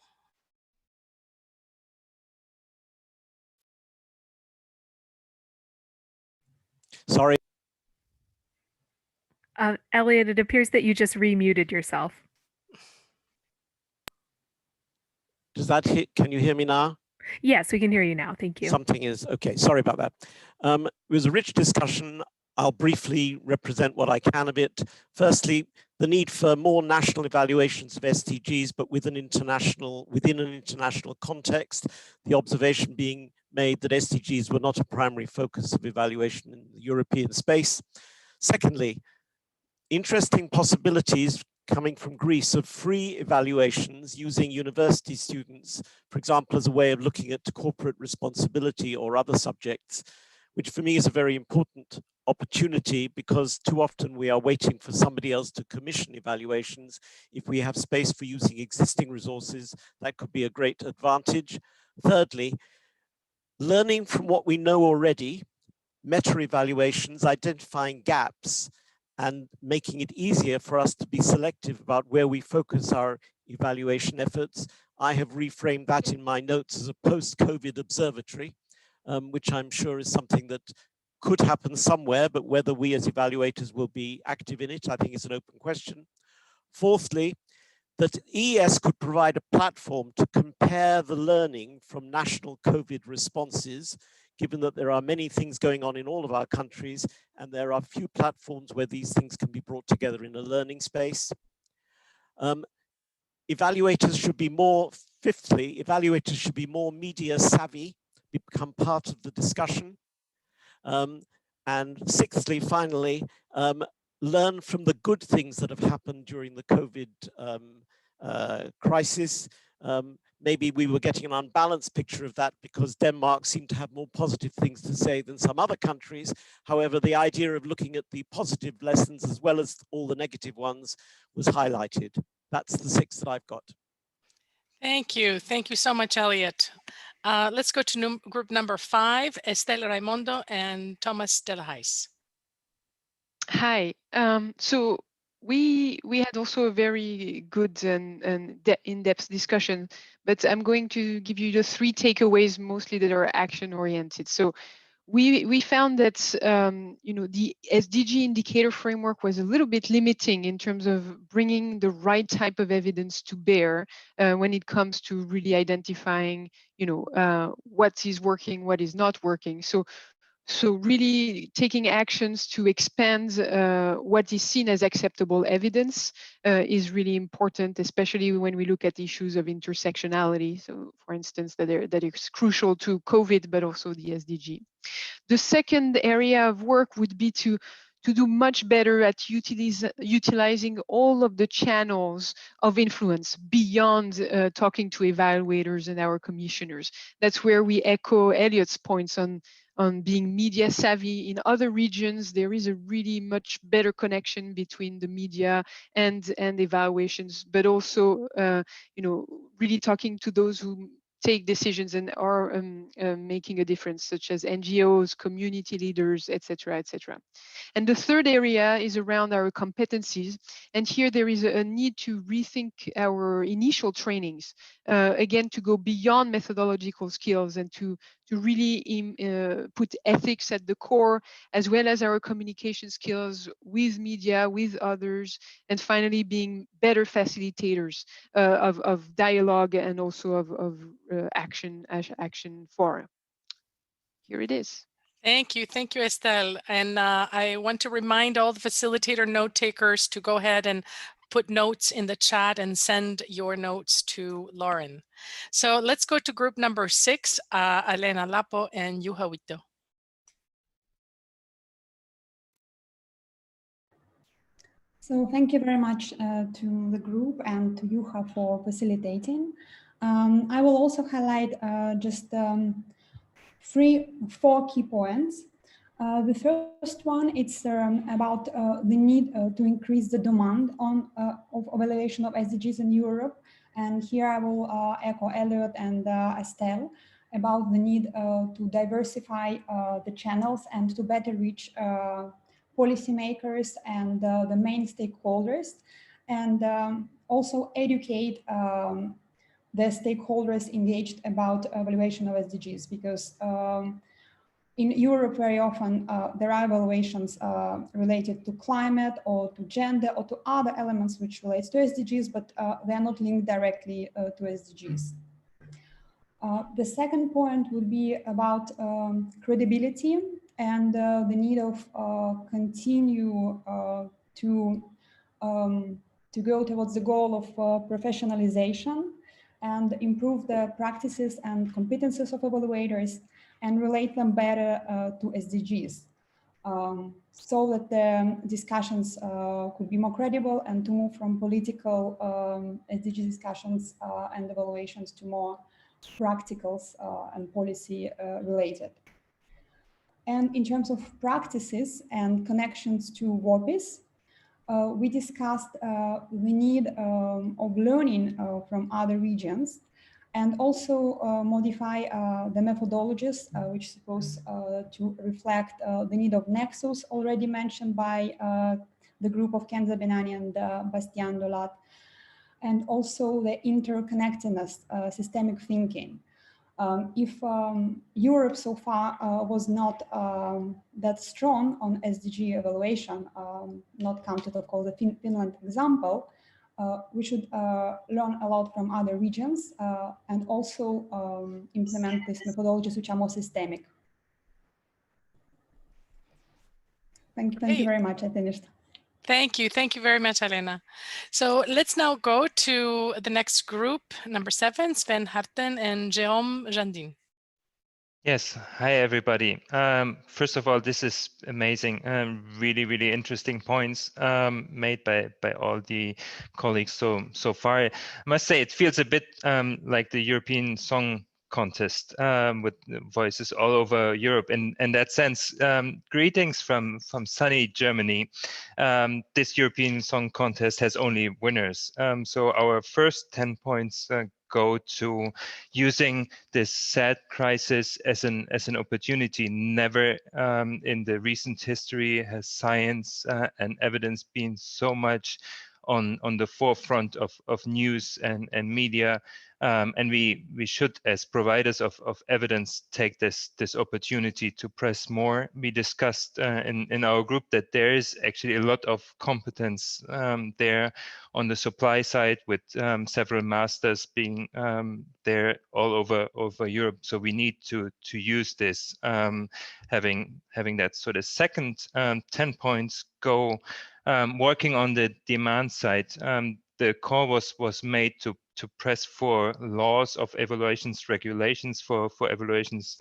U: Sorry.
O: Elliot, it appears that you just remuted yourself.
U: Does that hit? Can you hear me now?
O: Yes, we can hear you now. Thank you.
U: Something is okay. Sorry about that. It was a rich discussion. I'll briefly represent what I can of it. Firstly, the need for more national evaluations of SDGs, but within an international context. The observation being made that SDGs were not a primary focus of evaluation in the European space. Secondly, interesting possibilities coming from Greece of free evaluations using university students, for example, as a way of looking at corporate responsibility or other subjects, which for me is a very important opportunity because too often we are waiting for somebody else to commission evaluations. If we have space for using existing resources, that could be a great advantage. Thirdly, Learning from what we know already, meta-evaluations, identifying gaps, and making it easier for us to be selective about where we focus our evaluation efforts. I have reframed that in my notes as a post-COVID observatory, which I'm sure is something that could happen somewhere, but whether we as evaluators will be active in it, I think is an open question. Fourthly, that ES could provide a platform to compare the learning from national COVID responses, given that there are many things going on in all of our countries, and there are few platforms where these things can be brought together in a learning space. Evaluators should be more, fifthly, evaluators should be more media savvy, become part of the discussion. And sixthly, finally, learn from the good things that have happened during the COVID crisis. Maybe we were getting an unbalanced picture of that because Denmark seemed to have more positive things to say than some other countries. However, the idea of looking at the positive lessons as well as all the negative ones was highlighted. That's the 6 that I've got.
A: Thank you. Thank you so much, Elliot. Let's go to group number 5, Estelle Raimondo and Thomas Delahais.
B: Hi. So we had also a very good and in-depth discussion, but I'm going to give you the 3 takeaways, mostly that are action oriented. So we found that the SDG indicator framework was a little bit limiting in terms of bringing the right type of evidence to bear when it comes to really identifying what is working, what is not working. So really taking actions to expand what is seen as acceptable evidence is really important, especially when we look at issues of intersectionality. So for instance, that is crucial to COVID, but also the SDG. The second area of work would be to do much better at utilizing all of the channels of influence beyond talking to evaluators and our commissioners. That's where we echo Elliot's points on being media savvy. In other regions, there is a really much better connection between the media and evaluations, but also really talking to those who take decisions and are making a difference, such as NGOs, community leaders, etc., etc. And the third area is around our competencies. And here there is a need to rethink our initial trainings, again, to go beyond methodological skills and to really put ethics at the core, as well as our communication skills with media, with others, and finally being better facilitators of dialogue and also of action for. Here it is.
A: Thank you, Estelle. And I want to remind all the facilitator note takers to go ahead and put notes in the chat and send your notes to Lauren. So let's go to group number 6, Elena Lapo and Juha Witto.
D: So thank you very much to the group and to Juha for facilitating. I will also highlight just 4 key points. The first one, it's about the need to increase the demand of evaluation of SDGs in Europe. And here I will echo Elliot and Estelle about the need to diversify the channels and to better reach policymakers and the main stakeholders, and also educate the stakeholders engaged about evaluation of SDGs, because in Europe, very often there are evaluations related to climate or to gender or to other elements which relates to SDGs, but they are not linked directly to SDGs. The second point would be about credibility and the need of continue to go towards the goal of professionalization and improve the practices and competences of evaluators and relate them better to SDGs, so that the discussions could be more credible and to move from political SDG discussions and evaluations to more practicals and policy related. And in terms of practices and connections to WOPIS, we discussed the need of learning from other regions and also modify the methodologies, which is supposed to reflect the need of nexus already mentioned by the group of Kenza Benani and Bastian Dolat, and also the interconnectedness, systemic thinking. If Europe so far was not that strong on SDG evaluation, not counted of course the Finland example, we should learn a lot from other regions and also implement these methodologies which are more systemic. Thank you very much. I finished.
A: Thank you very much, Elena. So let's now go to the next group, number 7, Sven Harten and Jérôme Jandin.
E: Yes, hi everybody. First of all, this is amazing, really interesting points made by all the colleagues so far. I must say it feels a bit like the European Song Contest with voices all over Europe. In that sense, greetings from sunny Germany. This European Song Contest has only winners. So our first 10 points go to using this sad crisis as an opportunity. Never in the recent history has science and evidence been so much on the forefront of news and media. And we should, as providers of evidence, take this opportunity to press more. We discussed in our group that there is actually a lot of competence there on the supply side, with several masters being there all over Europe. So we need to use this, having that. So the second 10 points go working on the demand side. The call was made to press for laws of evaluations, regulations for evaluations,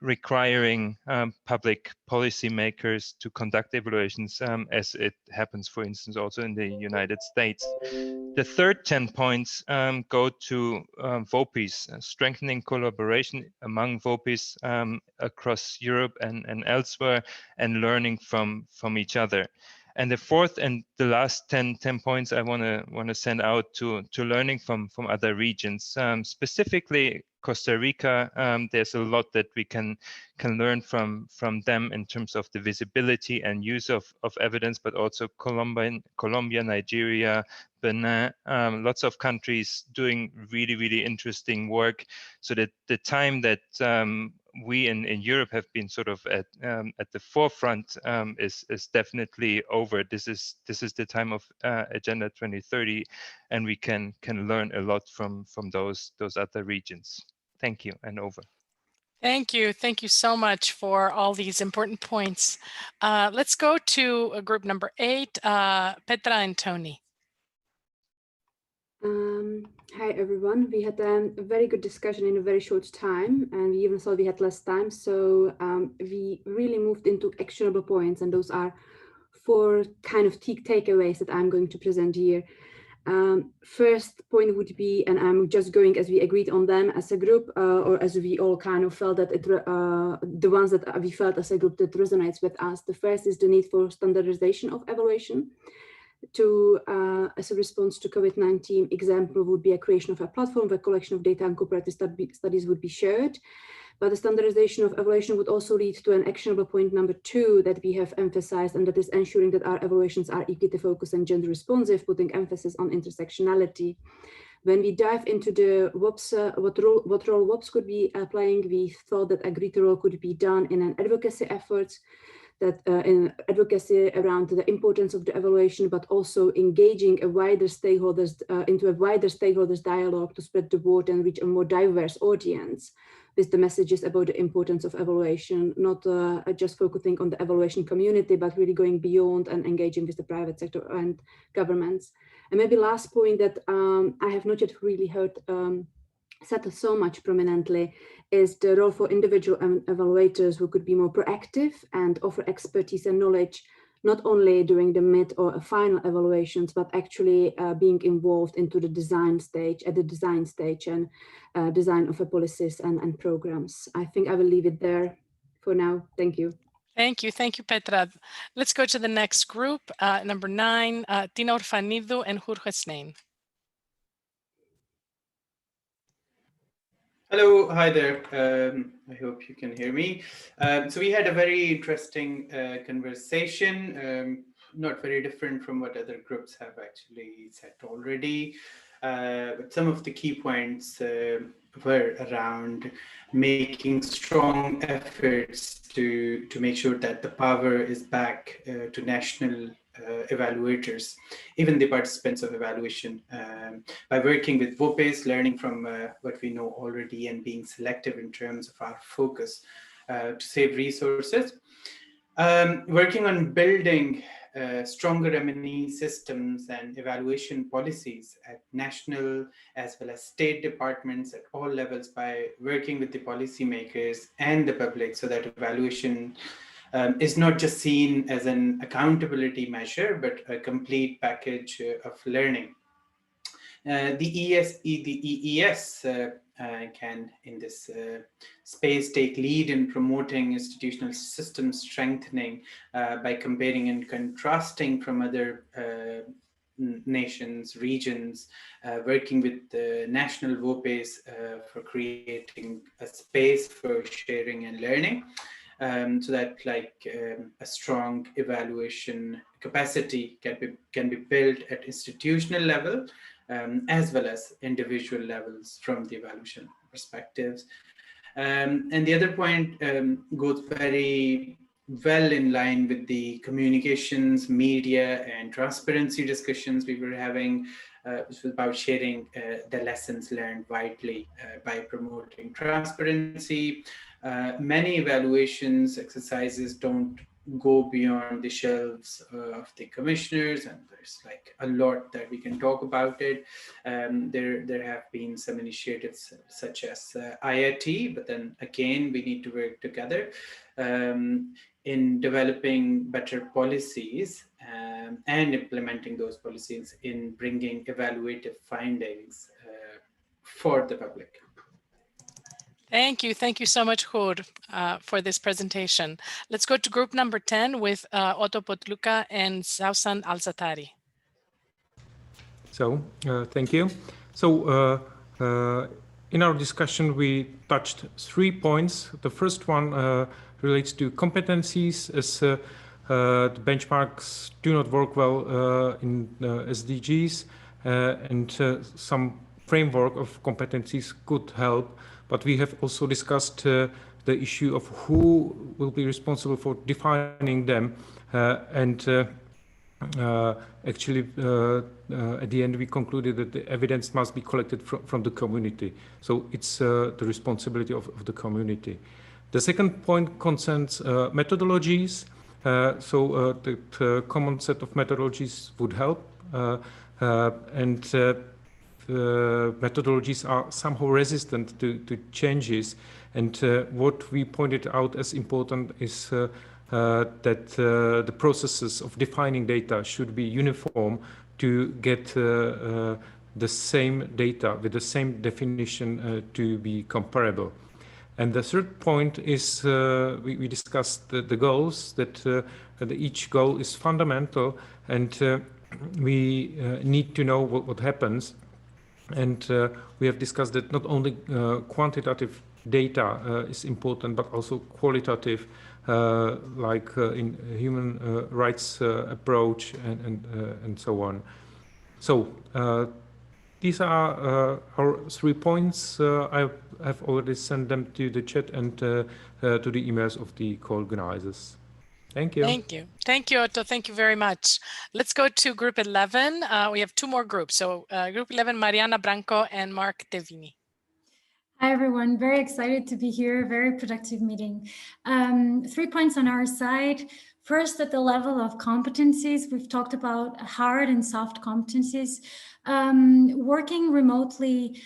E: requiring public policymakers to conduct evaluations, as it happens, for instance, also in the United States. The third 10 points go to VOPIs, strengthening collaboration among VOPIs across Europe and elsewhere, and learning from each other. And the fourth and the last 10 points I want to send out to learning from other regions, specifically Costa Rica. There's a lot that we can learn from them in terms of the visibility and use of evidence, but also Colombia, Nigeria, Benin, lots of countries doing really interesting work. So that the time that we in Europe have been sort of at the forefront is definitely over. This is the time of Agenda 2030, and we can learn a lot from those other regions. Thank you, and over.
A: Thank you so much for all these important points. Let's go to group number 8, Petra and Tony.
V: Hi everyone. We had a very good discussion in a very short time, and we even thought we had less time. So we really moved into actionable points, and those are 4 kind of key takeaways that I'm going to present here. First point would be, and I'm just going as we agreed on them as a group, or as we all kind of felt that the ones that we felt as a group that resonates with us. The first is the need for standardization of evaluation. As a response to COVID-19, example would be a creation of a platform where collection of data and cooperative studies would be shared. But the standardization of evaluation would also lead to an actionable point number 2 that we have emphasized, and that is ensuring that our evaluations are equity focused and gender responsive, putting emphasis on intersectionality. When we dive into the WOPs, what role WOPs could be playing, we thought that a greater role could be done in an advocacy efforts, that in advocacy around the importance of the evaluation, but also engaging a wider stakeholders into a wider stakeholders dialogue to spread the word and reach a more diverse audience with the messages about the importance of evaluation, not just focusing on the evaluation community, but really going beyond and engaging with the private sector and governments. And maybe last point that I have not yet really heard said so much prominently is the role for individual evaluators who could be more proactive and offer expertise and knowledge, not only during the mid or final evaluations, but actually being involved into the design stage, and design of a policies and programs. I think I will leave it there for now. Thank you.
A: Thank you, Petra. Let's go to the next group, number 9, Tina Orfanidu and Jorge Snein.
F: Hello, hi there. I hope you can hear me. So we had a very interesting conversation, not very different from what other groups have actually said already. But some of the key points were around making strong efforts to make sure that the power is back to national evaluators, even the participants of evaluation, by working with VOPEs, learning from what we know already and being selective in terms of our focus to save resources. Working on building stronger M&E systems and evaluation policies at national as well as state departments at all levels by working with the policymakers and the public so that evaluation is not just seen as an accountability measure, but a complete package of learning. The EES can, in this space, take lead in promoting institutional system strengthening by comparing and contrasting from other nations, regions, working with the national VOPEs for creating a space for sharing and learning. So that a strong evaluation capacity can be built at institutional level as well as individual levels from the evaluation perspectives. And the other point goes very well in line with the communications, media, and transparency discussions we were having, which was about sharing the lessons learned widely by promoting transparency. Many evaluations exercises don't go beyond the shelves of the commissioners, and there's a lot that we can talk about it. There have been some initiatives such as IIT, but then again we need to work together in developing better policies and implementing those policies in bringing evaluative findings for the public.
A: Thank you so much, Hur, for this presentation. Let's go to group number 10 with Otto Potluka and Sausan Al-Zatari.
K: So, thank you. So, in our discussion, we touched 3 points. The first one relates to competencies, as the benchmarks do not work well in SDGs, and some framework of competencies could help. But we have also discussed the issue of who will be responsible for defining them, and actually at the end we concluded that the evidence must be collected from the community. So it's the responsibility of the community. The second point concerns methodologies. So the common set of methodologies would help, and methodologies are somehow resistant to changes. And what we pointed out as important is that the processes of defining data should be uniform to get the same data with the same definition to be comparable. And the third point is we discussed the goals, that each goal is fundamental, and we need to know what happens. And we have discussed that not only quantitative data is important, but also qualitative, like in human rights approach and so on. So these are our 3 points. I have already sent them to the chat and to the emails of the co-organizers. Thank you.
A: Thank you, Otto. Thank you very much. Let's go to group 11. We have 2 more groups. So group 11, Mariana Branco and Mark Devini.
G: Hi, everyone. Very excited to be here. Very productive meeting. 3 points on our side. First, at the level of competencies, we've talked about hard and soft competencies. Working remotely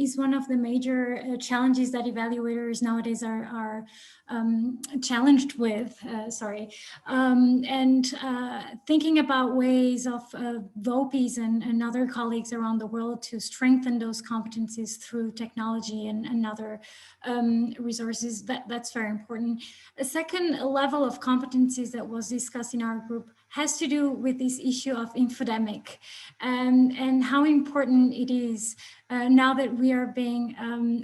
G: is one of the major challenges that evaluators nowadays are challenged with, and thinking about ways of VOPEs and other colleagues around the world to strengthen those competencies through technology and other resources, that's very important. A second level of competencies competencies that was discussed in our group has to do with this issue of infodemic and how important it is now that we are being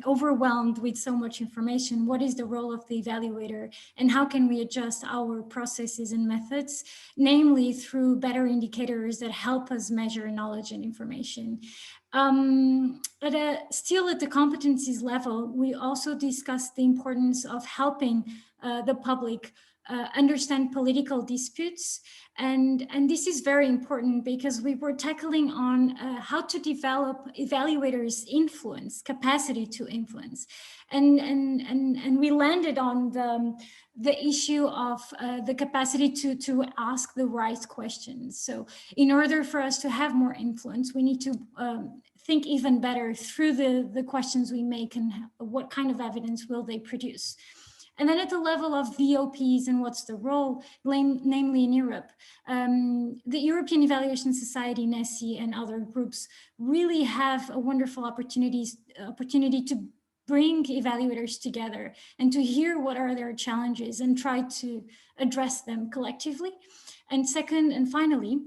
G: overwhelmed with so much information. What is the role of the evaluator and how can we adjust our processes and methods, namely through better indicators that help us measure knowledge and information. Still at the competencies level, we also discussed the importance of helping the public understand political disputes. And this is very important because we were tackling on how to develop evaluators' influence, capacity to influence. And we landed on the issue of the capacity to ask the right questions. So in order for us to have more influence, we need to think even better through the questions we make and what kind of evidence will they produce. And then at the level of VOPs and what's the role, namely in Europe, the European Evaluation Society, NESI, and other groups really have a wonderful opportunity to bring evaluators together and to hear what are their challenges and try to address them collectively. And second, and finally,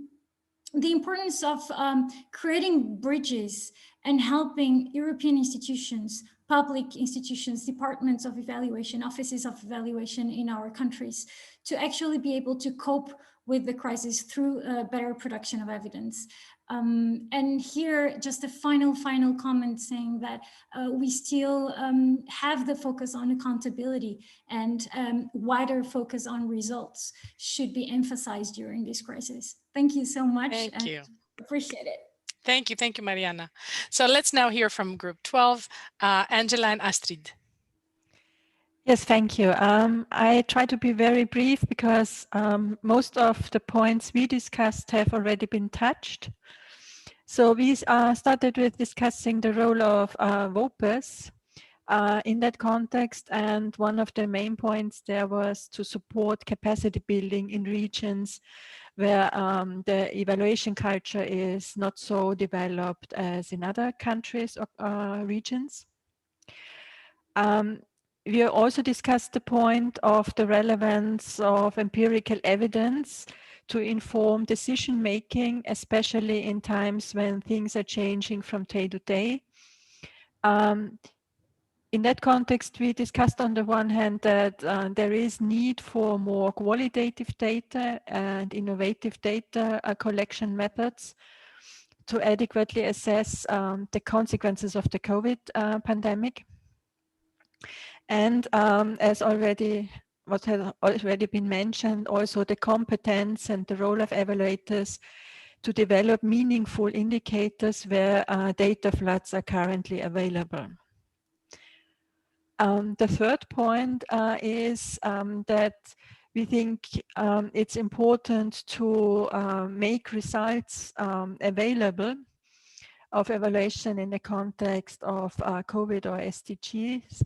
G: the importance of creating bridges and helping European institutions, public institutions, departments of evaluation, offices of evaluation in our countries to actually be able to cope with the crisis through better production of evidence. And here, just a final comment saying that we still have the focus on accountability and wider focus on results should be emphasized during this crisis. Thank you so much.
A: Thank you.
G: Appreciate it.
A: Thank you, Mariana. So let's now hear from Group 12, Angela and Astrid.
C: Yes, thank you. I try to be very brief because most of the points we discussed have already been touched. So we started with discussing the role of VOPers in that context, and one of the main points there was to support capacity building in regions where the evaluation culture is not so developed as in other countries or regions. We also discussed the point of the relevance of empirical evidence to inform decision making, especially in times when things are changing from day to day. In that context, we discussed on the one hand that there is need for more qualitative data and innovative data collection methods to adequately assess the consequences of the COVID pandemic. And as what has already been mentioned, also the competence and the role of evaluators to develop meaningful indicators where data floods are currently available. The third point is that we think it's important to make results available of evaluation in the context of COVID or SDGs.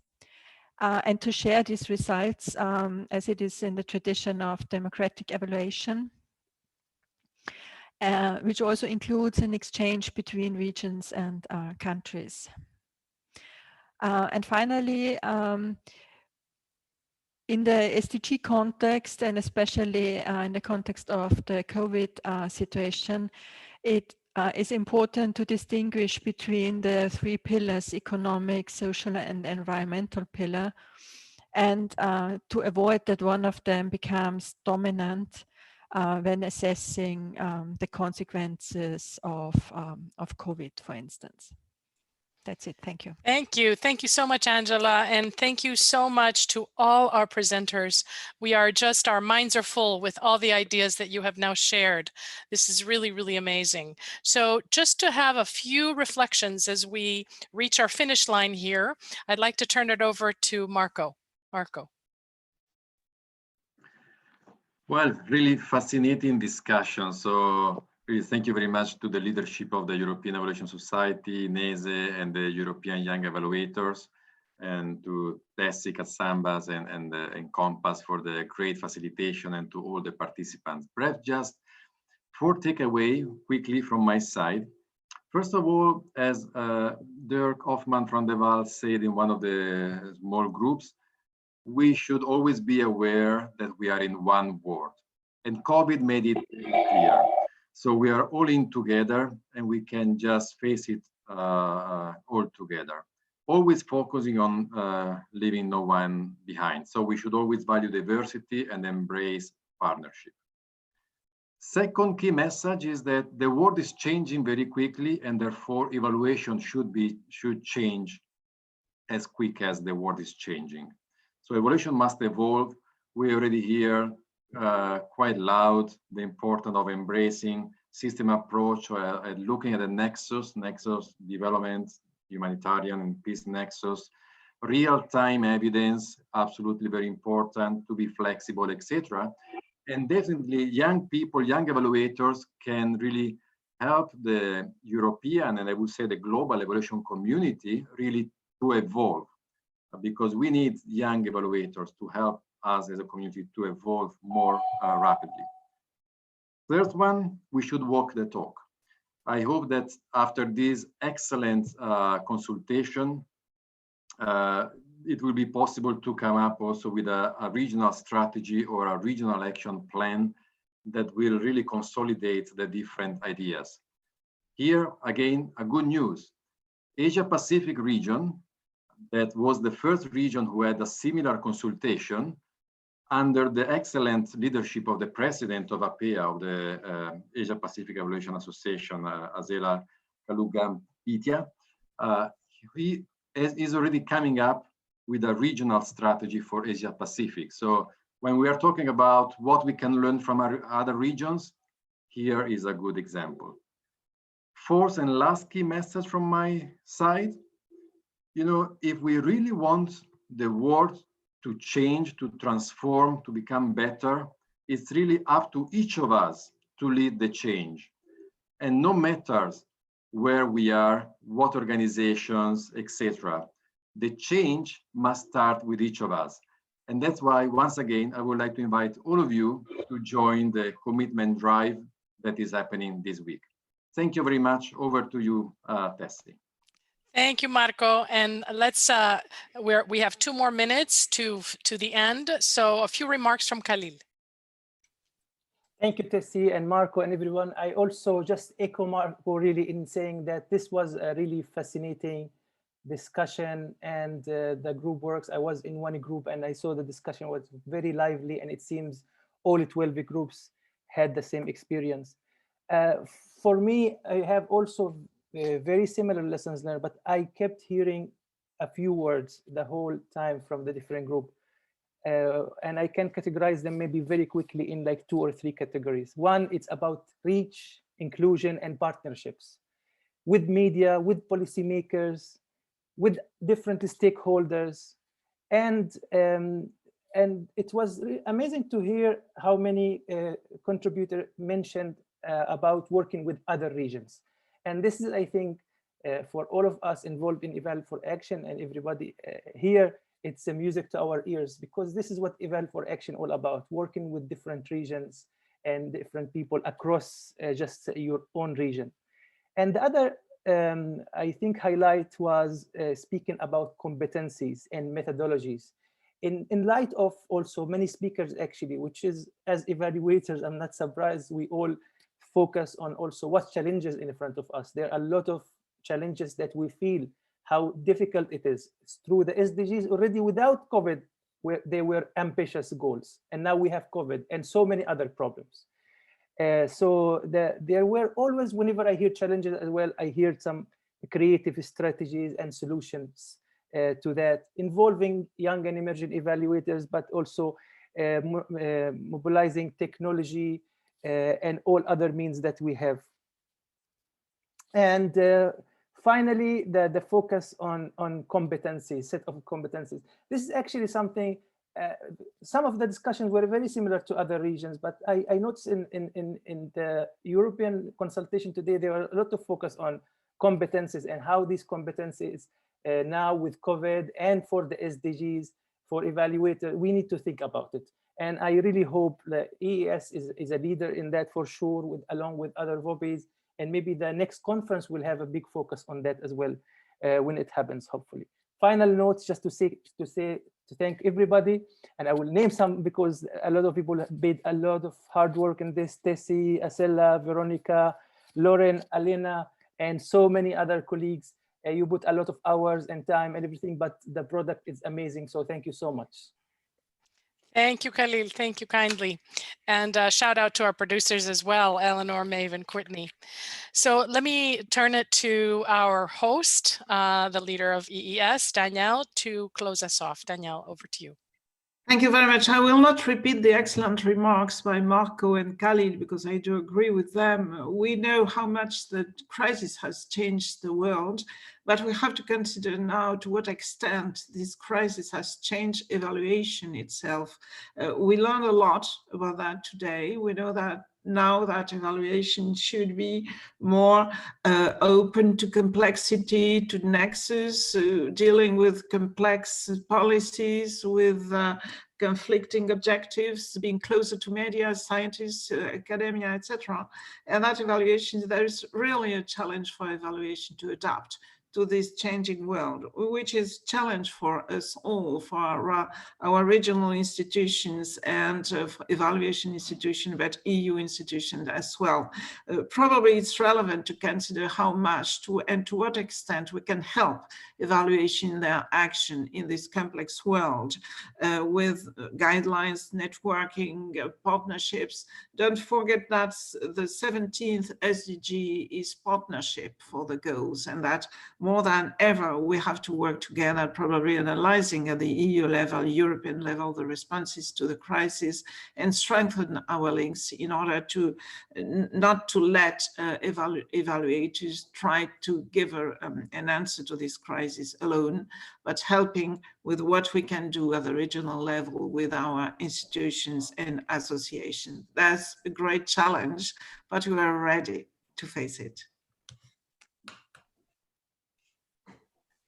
C: And to share these results as it is in the tradition of democratic evaluation, which also includes an exchange between regions and countries. And finally, in the SDG context, and especially in the context of the COVID situation, it is important to distinguish between the three pillars: economic, social, and environmental pillar, and to avoid that one of them becomes dominant when assessing the consequences of COVID, for instance. That's it. Thank you.
A: Thank you. Thank you so much, Angela. And thank you so much to all our presenters. Our minds are full with all the ideas that you have now shared. This is really, really amazing. So just to have a few reflections as we reach our finish line here, I'd like to turn it over to Marco. Marco.
M: Well, really fascinating discussion. So really thank you very much to the leadership of the European Evaluation Society, NESE, and the European Young Evaluators, and to Tessie, Kassambas, and Compass for the great facilitation, and to all the participants. Perhaps just 4 takeaways quickly from my side. First of all, as Dirk Hofmann from the Waal said in one of the small groups, we should always be aware that we are in one world. And COVID made it clear. So we are all in together and we can just face it all together. Always focusing on leaving no one behind. So we should always value diversity and embrace partnership. Second key message is that the world is changing very quickly, and therefore evaluation should change as quick as the world is changing. So evaluation must evolve. We already hear quite loud the importance of embracing system approach and looking at the nexus development, humanitarian and peace nexus, real-time evidence, absolutely very important, to be flexible, etc. And definitely young people, young evaluators can really help the European and I would say the global evaluation community really to evolve, because we need young evaluators to help us as a community to evolve more rapidly. Third one, we should walk the talk. I hope that after this excellent consultation, it will be possible to come up also with a regional strategy or a regional action plan that will really consolidate the different ideas. Here, again, a good news. Asia Pacific region, that was the first region who had a similar consultation under the excellent leadership of the president of APEA, of the Asia Pacific Evaluation Association, Azela Kaluga-Pitya. He is already coming up with a regional strategy for Asia Pacific. So when we are talking about what we can learn from our other regions, here is a good example. Fourth and last key message from my side, if we really want the world to change, to transform, to become better, it's really up to each of us to lead the change. And no matter where we are, what organizations, etc. The change must start with each of us. And that's why, once again, I would like to invite all of you to join the commitment drive that is happening this week. Thank you very much. Over to you, Tessie.
A: Thank you, Marco. And let's, we have 2 more minutes to the end. So a few remarks from Khalil.
N: Thank you, Tessie and Marco and everyone. I also just echo Marco really in saying that this was a really fascinating discussion, and the group works. I was in one group and I saw the discussion was very lively, and it seems all 12 groups had the same experience. For me, I have also very similar lessons learned, but I kept hearing a few words the whole time from the different group. And I can categorize them maybe very quickly in like 2 or 3 categories. One, it's about reach, inclusion, and partnerships with media, with policymakers, with different stakeholders. And it was amazing to hear how many contributors mentioned about working with other regions. And this is, I think, for all of us involved in Eval for Action and everybody here, it's a music to our ears, because this is what Eval for Action all about, working with different regions and different people across just your own region. And the other, I think, highlight was speaking about competencies and methodologies. In light of also many speakers actually, which is, as evaluators, I'm not surprised, we all focus on also what challenges in front of us. There are a lot of challenges that we feel how difficult it is. It's through the SDGs already without COVID, where they were ambitious goals. And now we have COVID and so many other problems. So there were always, whenever I hear challenges as well, I hear some creative strategies and solutions to that, involving young and emerging evaluators, but also mobilizing technology and all other means that we have. And finally, the focus on competencies, set of competencies. This is actually something, some of the discussions were very similar to other regions, but I noticed in the European consultation today, there were a lot of focus on competencies and how these competencies now with COVID and for the SDGs, for evaluators, we need to think about it. And I really hope that EES is a leader in that for sure, along with other VOBIs. And maybe the next conference will have a big focus on that as well when it happens, hopefully. Final notes, just to say to thank everybody. And I will name some because a lot of people made a lot of hard work in this. Tessie, Acella, Veronica, Lauren, Alena, and so many other colleagues. You put a lot of hours and time and everything, but the product is amazing. So thank you so much.
A: Thank you, Khalil. Thank you kindly. And shout out to our producers as well, Eleanor, Maeve, and Whitney. So let me turn it to our host, the leader of EES, Daniele, to close us off. Daniele, over to you.
H: Thank you very much. I will not repeat the excellent remarks by Marco and Khalil because I do agree with them. We know how much the crisis has changed the world, but we have to consider now to what extent this crisis has changed evaluation itself. We learned a lot about that today. We know that now that evaluation should be more open to complexity, to nexus, dealing with complex policies, with conflicting objectives, being closer to media, scientists, academia, etc. And that evaluation, there is really a challenge for evaluation to adapt to this changing world, which is a challenge for us all, for our regional institutions and evaluation institutions, but EU institutions as well. Probably it's relevant to consider how much and to what extent we can help evaluation in their action in this complex world with guidelines, networking, partnerships. Don't forget that the 17th SDG is partnership for the goals, and that more than ever, we have to work together, probably analyzing at the EU level, European level, the responses to the crisis and strengthen our links in order to not to let evaluators try to give an answer to this crisis alone, but helping with what we can do at the regional level with our institutions and associations. That's a great challenge, but we are ready to face it.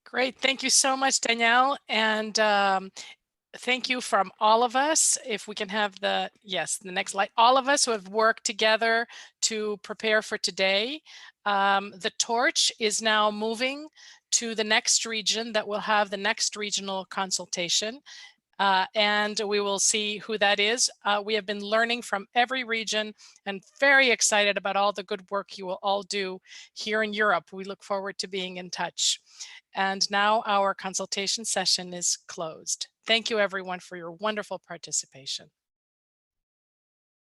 A: Great. Thank you so much, Daniele. And thank you from all of us. If we can have the next slide. All of us who have worked together to prepare for today. The torch is now moving to the next region that will have the next regional consultation. And we will see who that is. We have been learning from every region and very excited about all the good work you will all do here in Europe. We look forward to being in touch. And now our consultation session is closed. Thank you everyone for your wonderful participation.